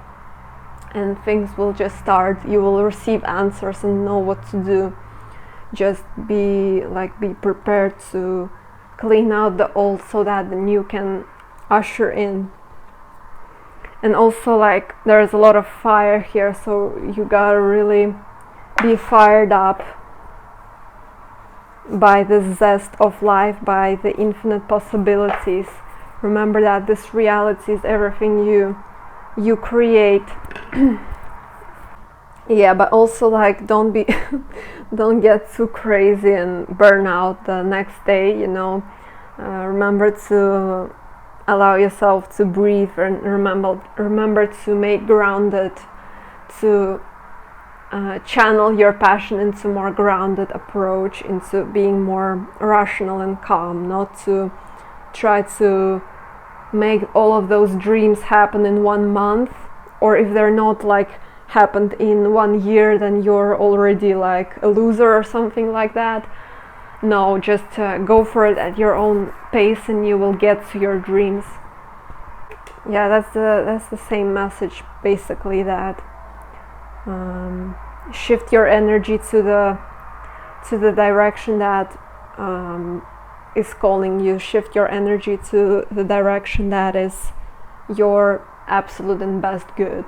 and things will just start. You will receive answers and know what to do. Just be prepared to clean out the old so that the new can usher in. And also like there's a lot of fire here, so you gotta really be fired up by the zest of life, by the infinite possibilities. Remember that this reality is everything you create. Yeah, but also like don't get too crazy and burn out the next day, remember to allow yourself to breathe, and remember to make grounded, to channel your passion into more grounded approach, into being more rational and calm, not to try to make all of those dreams happen in 1 month, or if they're not like happened in 1 year, then you're already like a loser or something like that. No, just go for it at your own pace and you will get to your dreams. Yeah, that's the same message basically, that shift your energy to the direction that is calling you. Shift your energy to the direction that is your absolute and best good.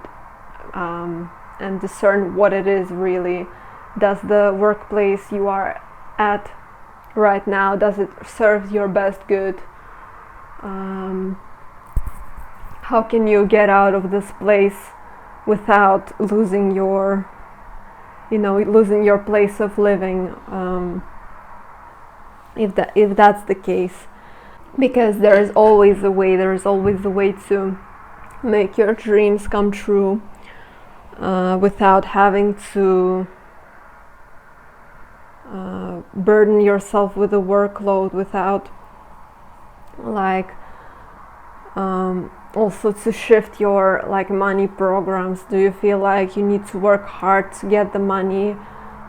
And discern what it is really. Does the workplace you are at right now, does it serve your best good? How can you get out of this place without losing your place of living, if that's the case? Because there is always a way to make your dreams come true, without having to burden yourself with a workload, without also to shift your money programs. Do you feel like you need to work hard to get the money,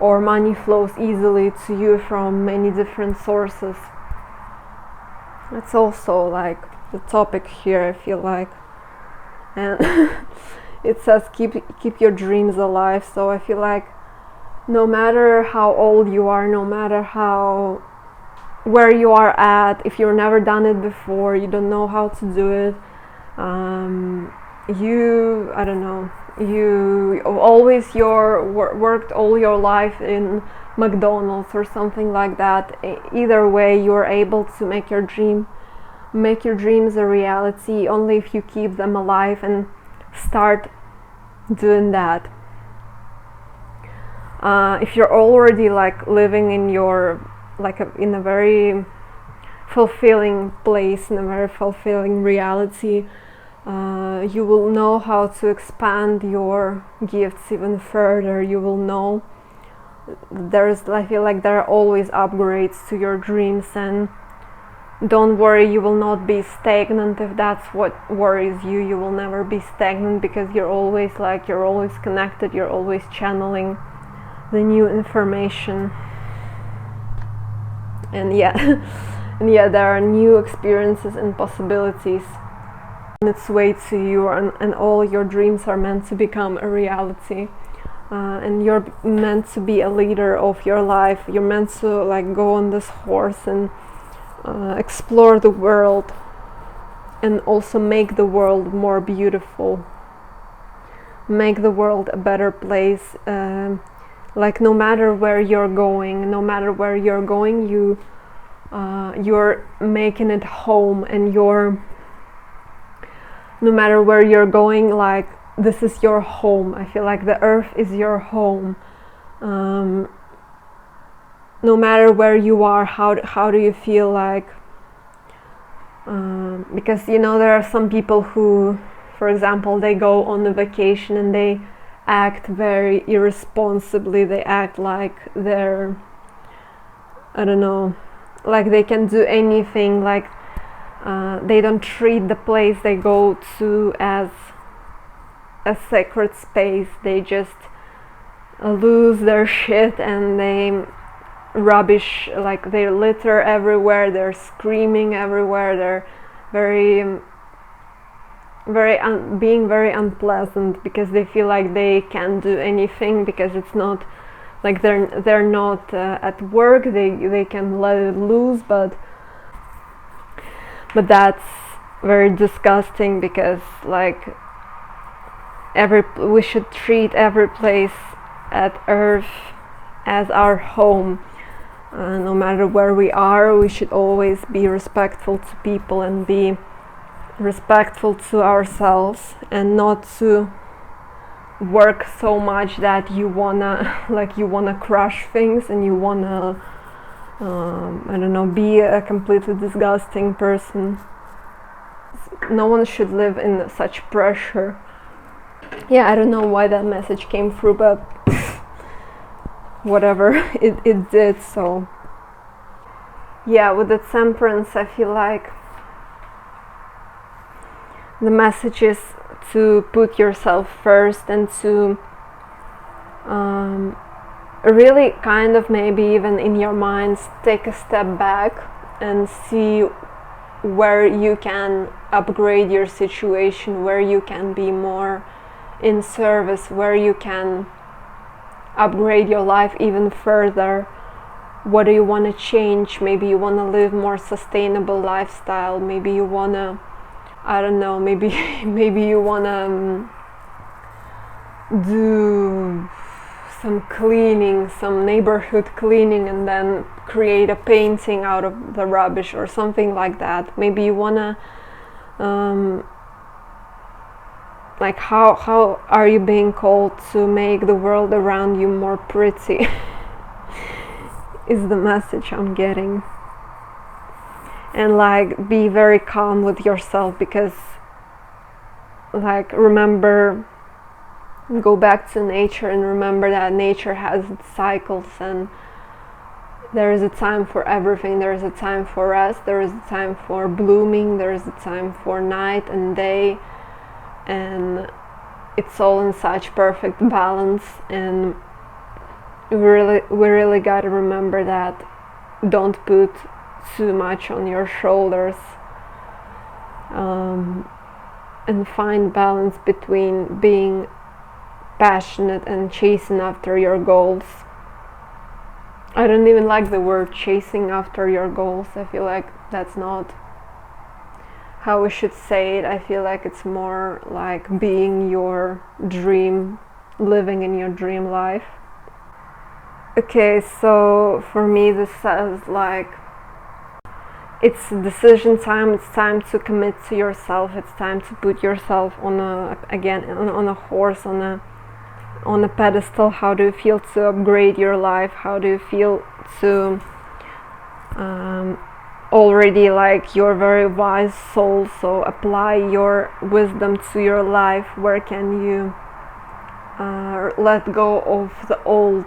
or money flows easily to you from many different sources? That's also the topic here, I feel like. And it says keep your dreams alive, so I feel like no matter how old you are, no matter where you are at, if you've never done it before, you don't know how to do it, you, I don't know, you always worked all your life in McDonald's or something like that. Either way, you're able to make your dreams a reality only if you keep them alive and start doing that. If you're already like living in your in a very fulfilling place, in a very fulfilling reality, you will know how to expand your gifts even further. You will know I feel like there are always upgrades to your dreams, and don't worry, you will not be stagnant if that's what worries you. You will never be stagnant because you're always connected, you're always channeling the new information. And yeah, there are new experiences and possibilities on its way to you, and all your dreams are meant to become a reality. And you're meant to be a leader of your life. You're meant to like go on this horse and explore the world, and also make the world more beautiful, make the world a better place. Like no matter where you're going, you're making it home, and no matter where you're going, like this is your home. I feel like the earth is your home. No matter where you are, how do you feel like? Because there are some people who, for example, they go on a vacation and they act very irresponsibly. They act like they're, I don't know, like they can do anything. Like they don't treat the place they go to as a sacred space. They just lose their shit and they rubbish, like they litter everywhere, they're screaming everywhere, they're being very unpleasant because they feel like they can't do anything, because it's not like they're not at work. They can let it loose, but that's very disgusting, because like we should treat every place at earth as our home. No matter where we are, we should always be respectful to people and be respectful to ourselves, and not to work so much that you wanna crush things, and you wanna I don't know, be a completely disgusting person. No one should live in such pressure. Yeah, I don't know why that message came through, but whatever, it did. So yeah, with the temperance, I feel like the message is to put yourself first, and to really kind of, maybe even in your minds, take a step back and see where you can upgrade your situation, where you can be more in service, where you can upgrade your life even further. What do you want to change? Maybe you want to live more sustainable lifestyle. Maybe you want to, I don't know, maybe you want to do some cleaning, some neighborhood cleaning, and then create a painting out of the rubbish or something like that. Maybe you want to like how are you being called to make the world around you more pretty? Is the message I'm getting. And like, be very calm with yourself, because like, remember, go back to nature and remember that nature has its cycles, and there is a time for everything. There is a time for rest, there is a time for blooming, there is a time for night and day, and it's all in such perfect balance. And we really got to remember that. Don't put too much on your shoulders, and find balance between being passionate and chasing after your goals. I don't even like the word chasing after your goals. I feel like that's not how we should say it. I feel like it's more like being your dream, living in your dream life. Okay, so for me this says like it's decision time. It's time to commit to yourself. It's time to put yourself on a horse, on a pedestal. How do you feel to upgrade your life? How do you feel to already like you're very wise soul, so apply your wisdom to your life. Where can you let go of the old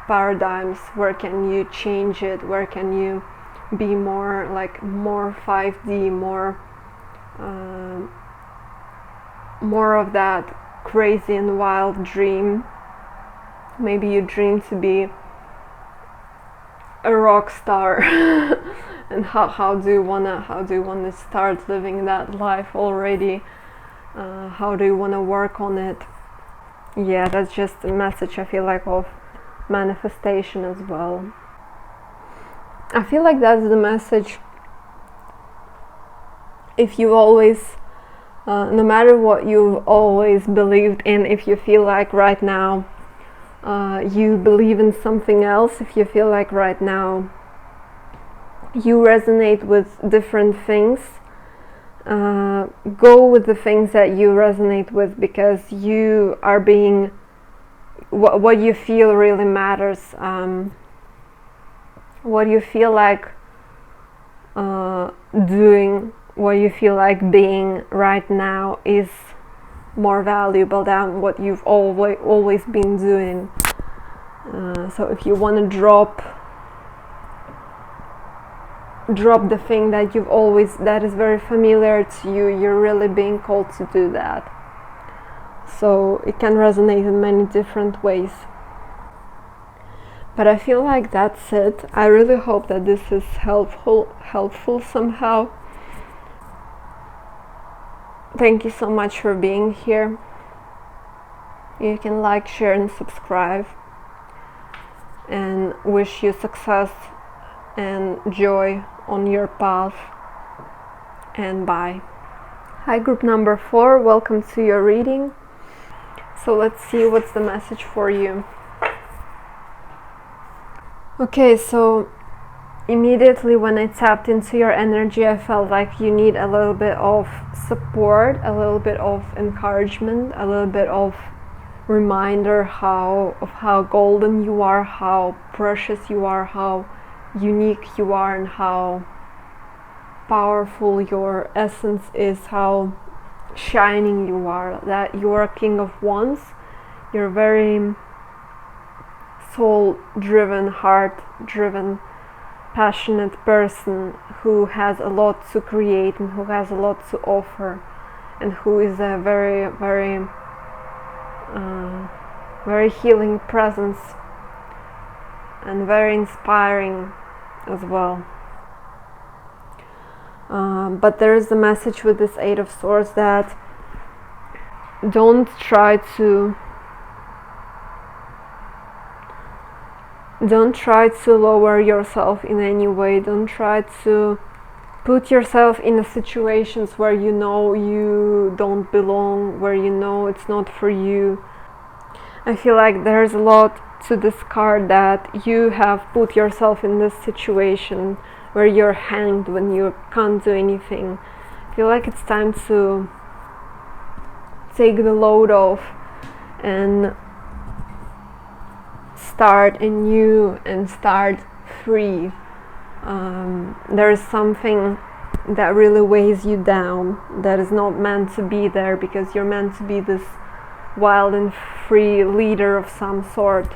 paradigms? Where can you change it? Where can you be more 5D, more of that crazy and wild dream? Maybe you dream to be a rock star and how do you wanna start living that life already? How do you wanna work on it? Yeah, that's just a message, I feel like, of manifestation as well. I feel like that's the message. If you always no matter what you've always believed in, if you feel like right now you believe in something else, if you feel like right now you resonate with different things, go with the things that you resonate with, because you are being what you feel really matters. What you feel like doing, what you feel like being right now is more valuable than what you've always been doing. So if you want to drop the thing that that is very familiar to you, you're really being called to do that. So it can resonate in many different ways. But I feel like that's it. I really hope that this is helpful somehow. Thank you so much for being here. You can like, share and subscribe, and wish you success and joy on your path, and bye. Hi, group number 4, welcome to your reading. So let's see what's the message for you. Okay, so immediately when I tapped into your energy, I felt like you need a little bit of support, a little bit of encouragement, a little bit of reminder of how golden you are, how precious you are, how unique you are, and how powerful your essence is, how shining you are, that you are a king of wands. You're very soul-driven, heart-driven, passionate person who has a lot to create and who has a lot to offer, and who is a very, very very healing presence and very inspiring as well. But there is a message with this 8 of Swords that don't try to lower yourself in any way. Don't try to put yourself in situations where you know you don't belong, where you know it's not for you. I feel like there's a lot to this card, that you have put yourself in this situation where you're hanged when you can't do anything. I feel like it's time to take the load off and start anew and start free. There is something that really weighs you down, that is not meant to be there, because you're meant to be this wild and free leader of some sort.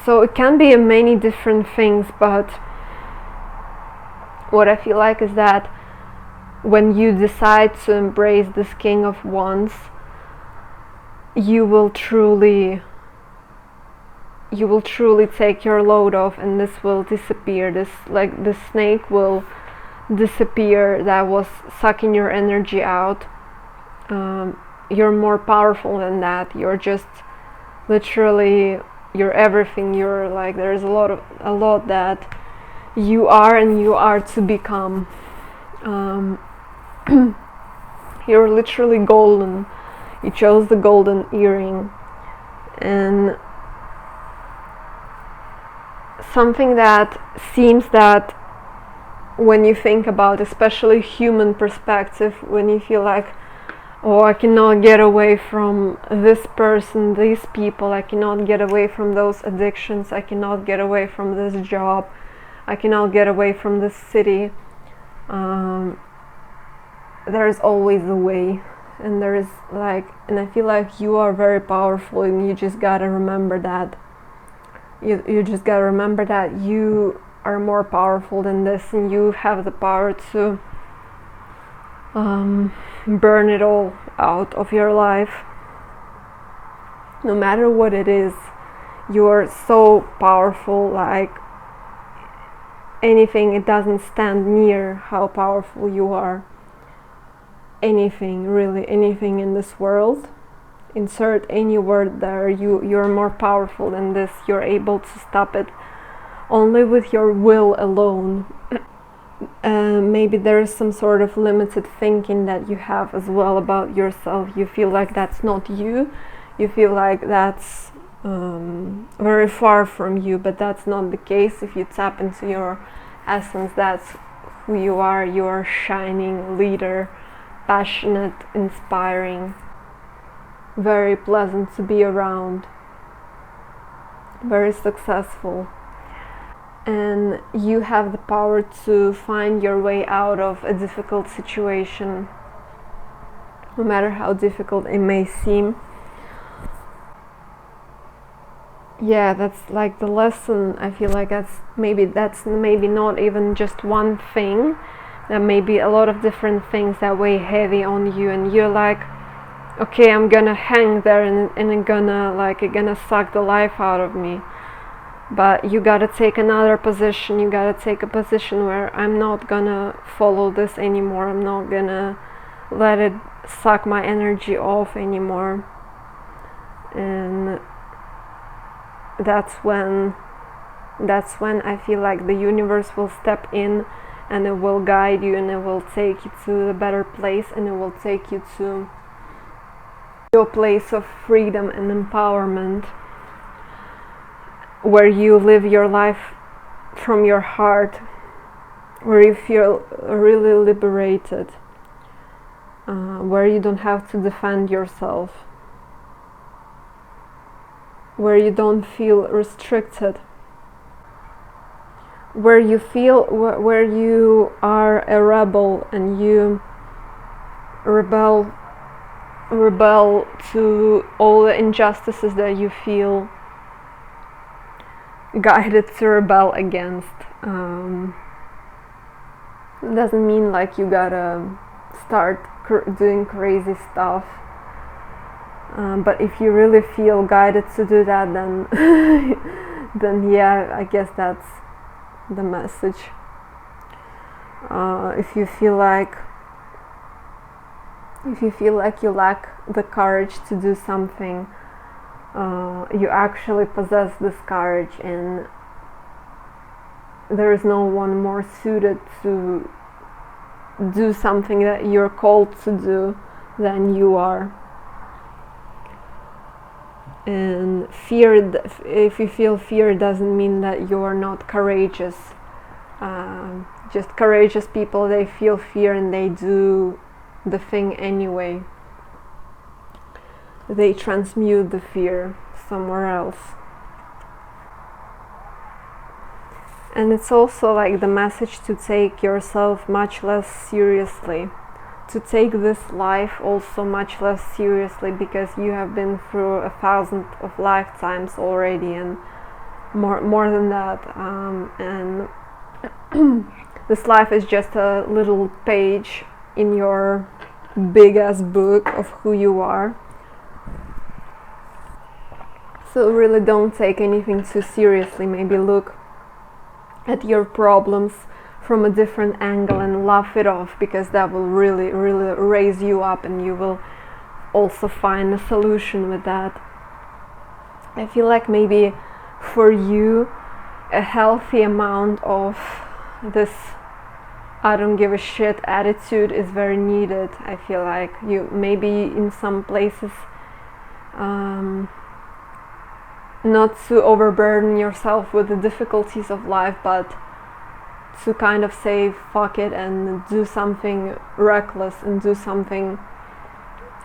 So it can be many different things, but what I feel like is that when you decide to embrace this King of Wands, you will truly take your load off, and this will disappear. This snake will disappear that was sucking your energy out. You're more powerful than that. You're just literally, you're everything. You're like, there's a lot that you are and you are to become. Um, you're literally golden. You chose the golden earring. And something that seems that when you think about, especially human perspective, when you feel like, oh, I cannot get away from this person, these people, I cannot get away from those addictions, I cannot get away from this job, I cannot get away from this city, there is always a way. And there is and I feel like you are very powerful, and you just gotta remember that. You just gotta remember that you are more powerful than this, and you have the power to burn it all out of your life. No matter what it is, you are so powerful, like anything, it doesn't stand near how powerful you are. Anything, really anything in this world, insert any word there, you're more powerful than this. You're able to stop it only with your will alone. Maybe there is some sort of limited thinking that you have as well about yourself. You feel like that's not you. You feel like that's very far from you, but that's not the case. If you tap into your essence, that's who you are. You are a shining leader, passionate, inspiring, very pleasant to be around, very successful. And you have the power to find your way out of a difficult situation, no matter how difficult it may seem. Yeah, that's like the lesson. I feel like that's maybe not even just one thing. There may be a lot of different things that weigh heavy on you, and you're like, okay, I'm gonna hang there, and it's gonna suck the life out of me. But you gotta take another position. You gotta take a position where I'm not gonna follow this anymore. I'm not gonna let it suck my energy off anymore. And that's when I feel like the universe will step in, and it will guide you, and it will take you to a better place, and it will take you to your place of freedom and empowerment, where you live your life from your heart, where you feel really liberated, where you don't have to defend yourself, where you don't feel restricted, where you feel where you are a rebel, and you rebel to all the injustices that you feel guided to rebel against. It doesn't mean like you gotta start doing crazy stuff, but if you really feel guided to do that, then then yeah, I guess that's the message. If you feel like you lack the courage to do something, you actually possess this courage, and there is no one more suited to do something that you're called to do than you are. And if you feel fear, doesn't mean that you're not courageous. Just courageous people, they feel fear and they do the thing anyway. They transmute the fear somewhere else. And it's also like the message to take yourself much less seriously, to take this life also much less seriously, because you have been through 1,000 of lifetimes already, and more than that, and this life is just a little page in your big ass book of who you are. So really don't take anything too seriously. Maybe look at your problems from a different angle and laugh it off, because that will really raise you up, and you will also find a solution with that. I feel like maybe for you a healthy amount of this I don't give a shit attitude is very needed. I feel like you maybe in some places not to overburden yourself with the difficulties of life, but to kind of say fuck it and do something reckless and do something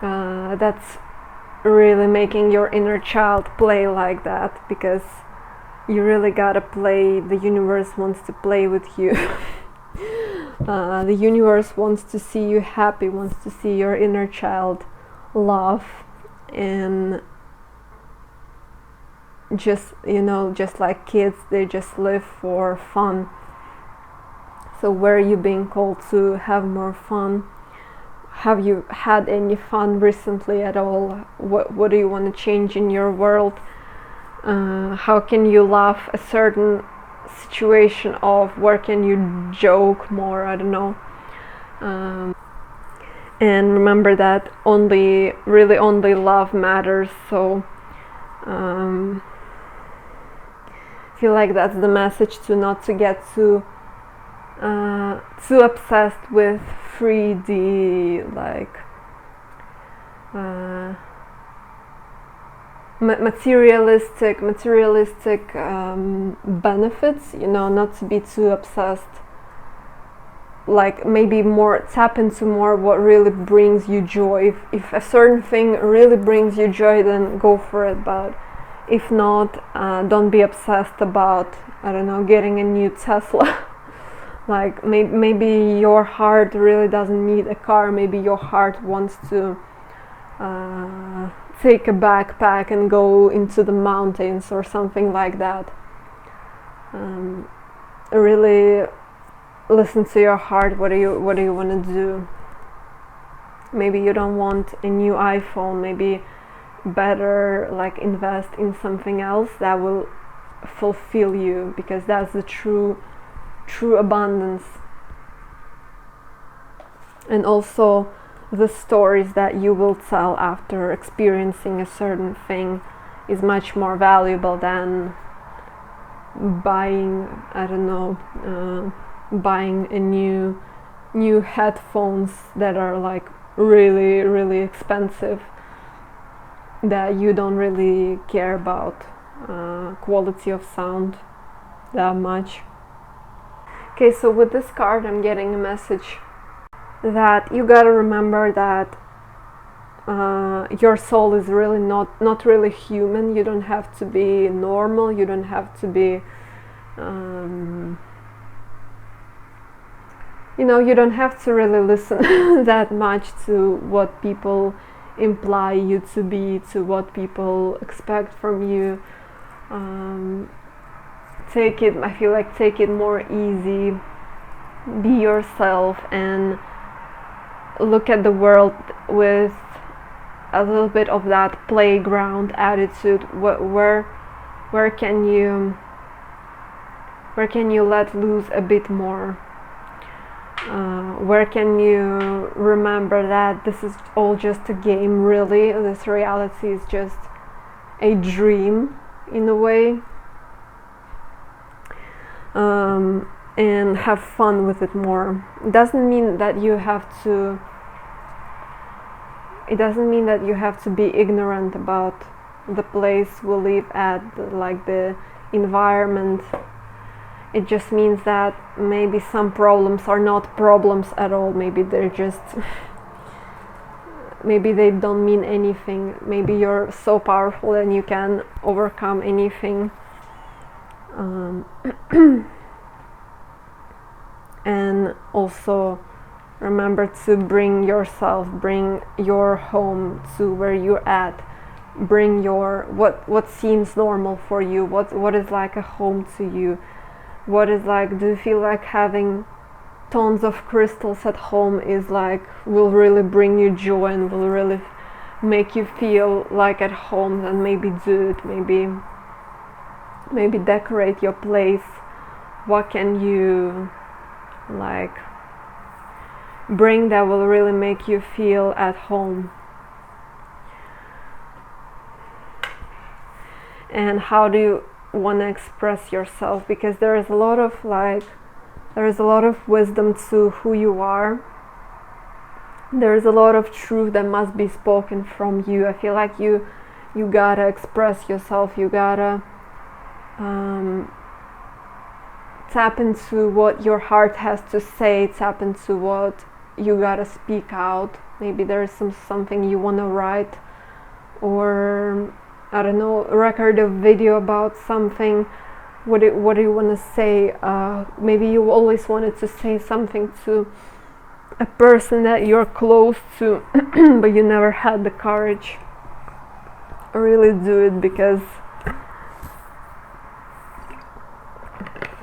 that's really making your inner child play like that, because you really gotta play. The universe wants to play with you. The universe wants to see you happy, wants to see your inner child laugh, and just, you know, just like kids, they just live for fun. So where are you being called to have more fun? Have you had any fun recently at all? What do you want to change in your world? How can you laugh a certain situation off? Where can you joke more? I don't know. And remember that only love matters. So I feel like that's the message, to not to get too obsessed with 3D, like materialistic benefits, you know, not to be too obsessed. Like maybe more tap into more what really brings you joy. If a certain thing really brings you joy, then go for it, but if not, don't be obsessed about, I don't know, getting a new Tesla. Like maybe your heart really doesn't need a car. Maybe your heart wants to take a backpack and go into the mountains or something like that. Really listen to your heart. What do you want to do? Maybe you don't want a new iPhone. Maybe better like invest in something else that will fulfill you, because that's the true abundance. And also the stories that you will tell after experiencing a certain thing is much more valuable than buying, I don't know, buying a new headphones that are like really expensive, that you don't really care about quality of sound that much. Okay, so with this card I'm getting a message that you gotta remember that your soul is really not really human. You don't have to be normal. You don't have to be you know, you don't have to really listen that much to what people imply you to be, to what people expect from you. Take it more easy, be yourself, and look at the world with a little bit of that playground attitude. Where can you let loose a bit more? Where can you remember that this is all just a game, really? This reality is just a dream in a way. And have fun with it more. It doesn't mean that you have to be ignorant about the place we live at, like the environment. It just means that maybe some problems are not problems at all. Maybe they're just maybe they don't mean anything. Maybe you're so powerful and you can overcome anything. And also remember to bring your home to where you're at. Bring your what seems normal for you. What is like a home to you? What is like, do you feel like having tons of crystals at home is like, will really bring you joy and will really make you feel like at home? Then maybe do it. Maybe decorate your place. What can you like bring that will really make you feel at home? And how do you want to express yourself? Because there is a lot of like There is a lot of wisdom to who you are. There is a lot of truth that must be spoken from you. I feel like you gotta express yourself. You gotta tap into what your heart has to say. Tap into what you gotta speak out. Maybe there is something you wanna write, or I don't know, record a video about something. What do you want to say? Maybe you always wanted to say something to a person that you're close to, but you never had the courage. Really do it, because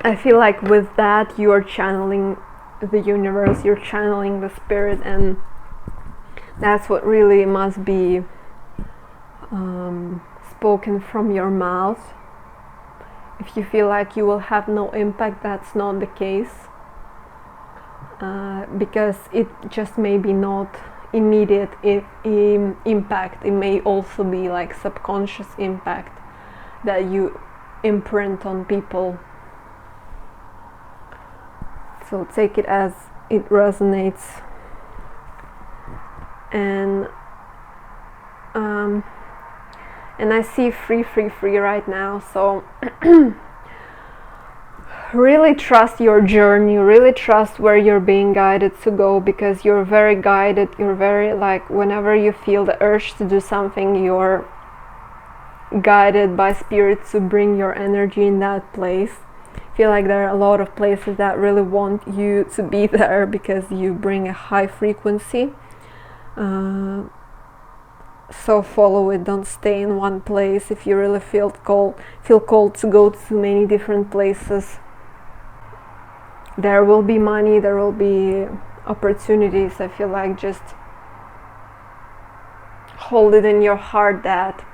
I feel like with that you are channeling the universe, you're channeling the spirit, and that's what really must be spoken from your mouth. If you feel like you will have no impact, that's not the case, because it just may be not immediate impact. It may also be like subconscious impact that you imprint on people. So take it as it resonates. And I see free right now. So really trust your journey, really trust where you're being guided to go, because you're very guided. You're very, like, whenever you feel the urge to do something, you're guided by spirit to bring your energy in that place. I feel like there are a lot of places that really want you to be there because you bring a high frequency. So follow it, don't stay in one place. If you really feel called to go to many different places, there will be money, there will be opportunities. I feel like just hold it in your heart that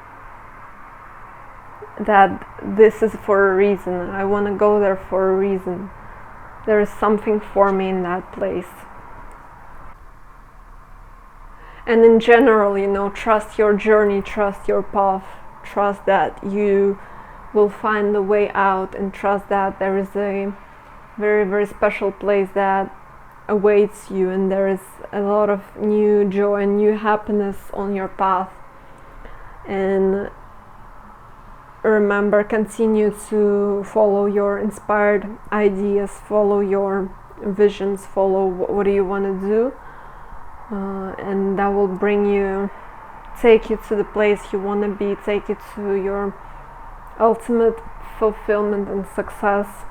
this is for a reason. I want to go there for a reason. There is something for me in that place. And in general, you know, trust your journey, trust your path, trust that you will find the way out, and trust that there is a very, very special place that awaits you, and there is a lot of new joy and new happiness on your path. And remember, continue to follow your inspired ideas, follow your visions, follow what do you want to do. And that will take you to the place you want to be, take you to your ultimate fulfillment and success.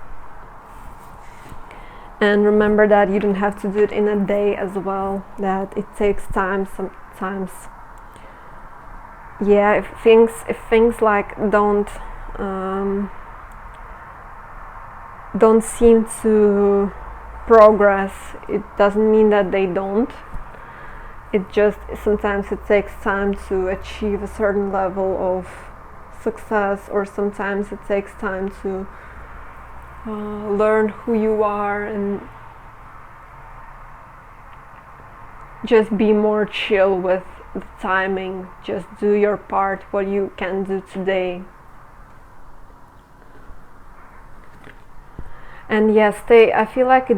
And remember that you don't have to do it in a day as well, that it takes time sometimes. Yeah, if things like don't seem to progress, it doesn't mean that they don't. It just, sometimes it takes time to achieve a certain level of success, or sometimes it takes time to learn who you are and just be more chill with the timing. Just do your part, what you can do today. And yes, I feel like it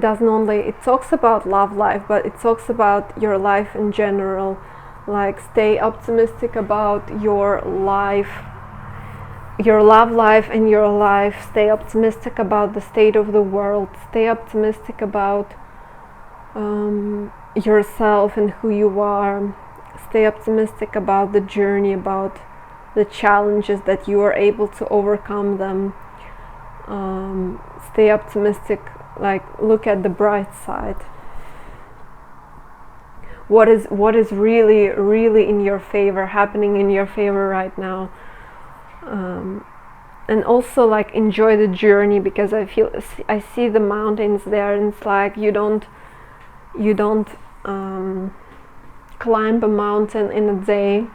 talks about love life, but it talks about your life in general. Like, stay optimistic about your life, your love life and your life. Stay optimistic about the state of the world. Stay optimistic about yourself and who you are. Stay optimistic about the journey, about the challenges, that you are able to overcome them. Stay optimistic, like, look at the bright side. What is really, really in your favor, happening in your favor right now. And also, like, enjoy the journey, because I see the mountains there, and it's like you don't climb a mountain in a day.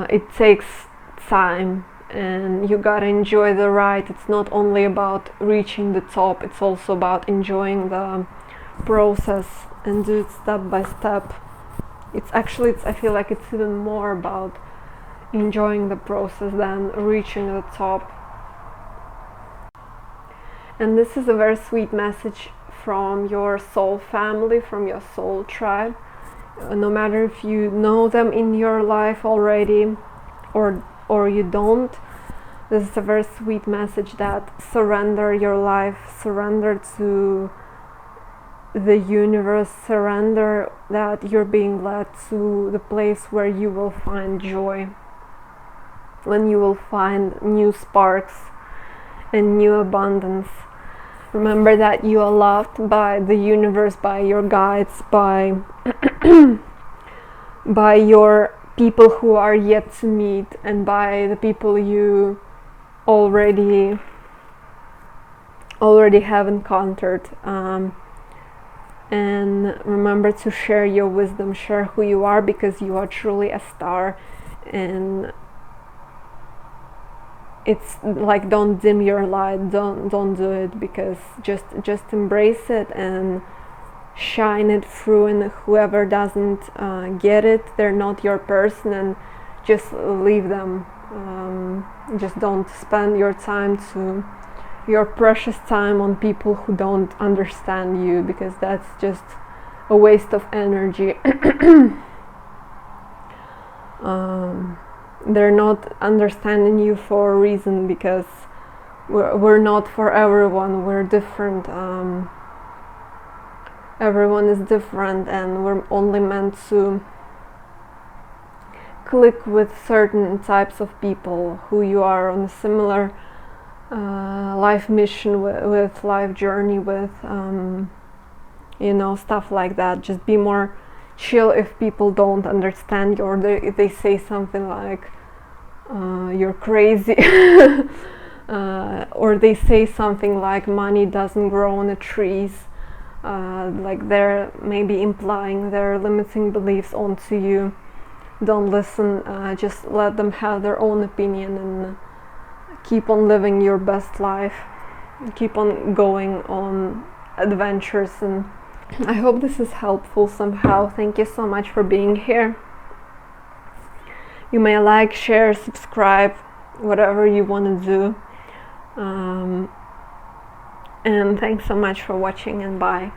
It takes time, and you gotta enjoy the ride. It's not only about reaching the top, it's also about enjoying the process and do it step by step. I feel like it's even more about enjoying the process than reaching the top. And this is a very sweet message from your soul family, from your soul tribe. No matter if you know them in your life already or you don't, this is a very sweet message that surrender your life, surrender to the universe, surrender that you're being led to the place where you will find joy, when you will find new sparks and new abundance. Remember that you are loved by the universe, by your guides, by by your people who are yet to meet, and by the people you already have encountered. And remember to share your wisdom, share who you are, because you are truly a star. And it's like, don't dim your light, don't do it, because just embrace it and shine it through. And whoever doesn't get it, they're not your person, and just leave them. Just don't spend your precious time on people who don't understand you, because that's just a waste of energy. They're not understanding you for a reason, because we're not for everyone. We're different. Everyone is different, and we're only meant to click with certain types of people who you are on a similar life mission with life journey, with stuff like that. Just be more chill if people don't understand you, or if they say something like you're crazy, or they say something like money doesn't grow on the trees, like they're maybe implying their limiting beliefs onto you. Don't listen, just let them have their own opinion, and keep on living your best life, keep on going on adventures. And I hope this is helpful somehow. Thank you so much for being here. You may like, share, subscribe, whatever you want to do. And thanks so much for watching, and bye.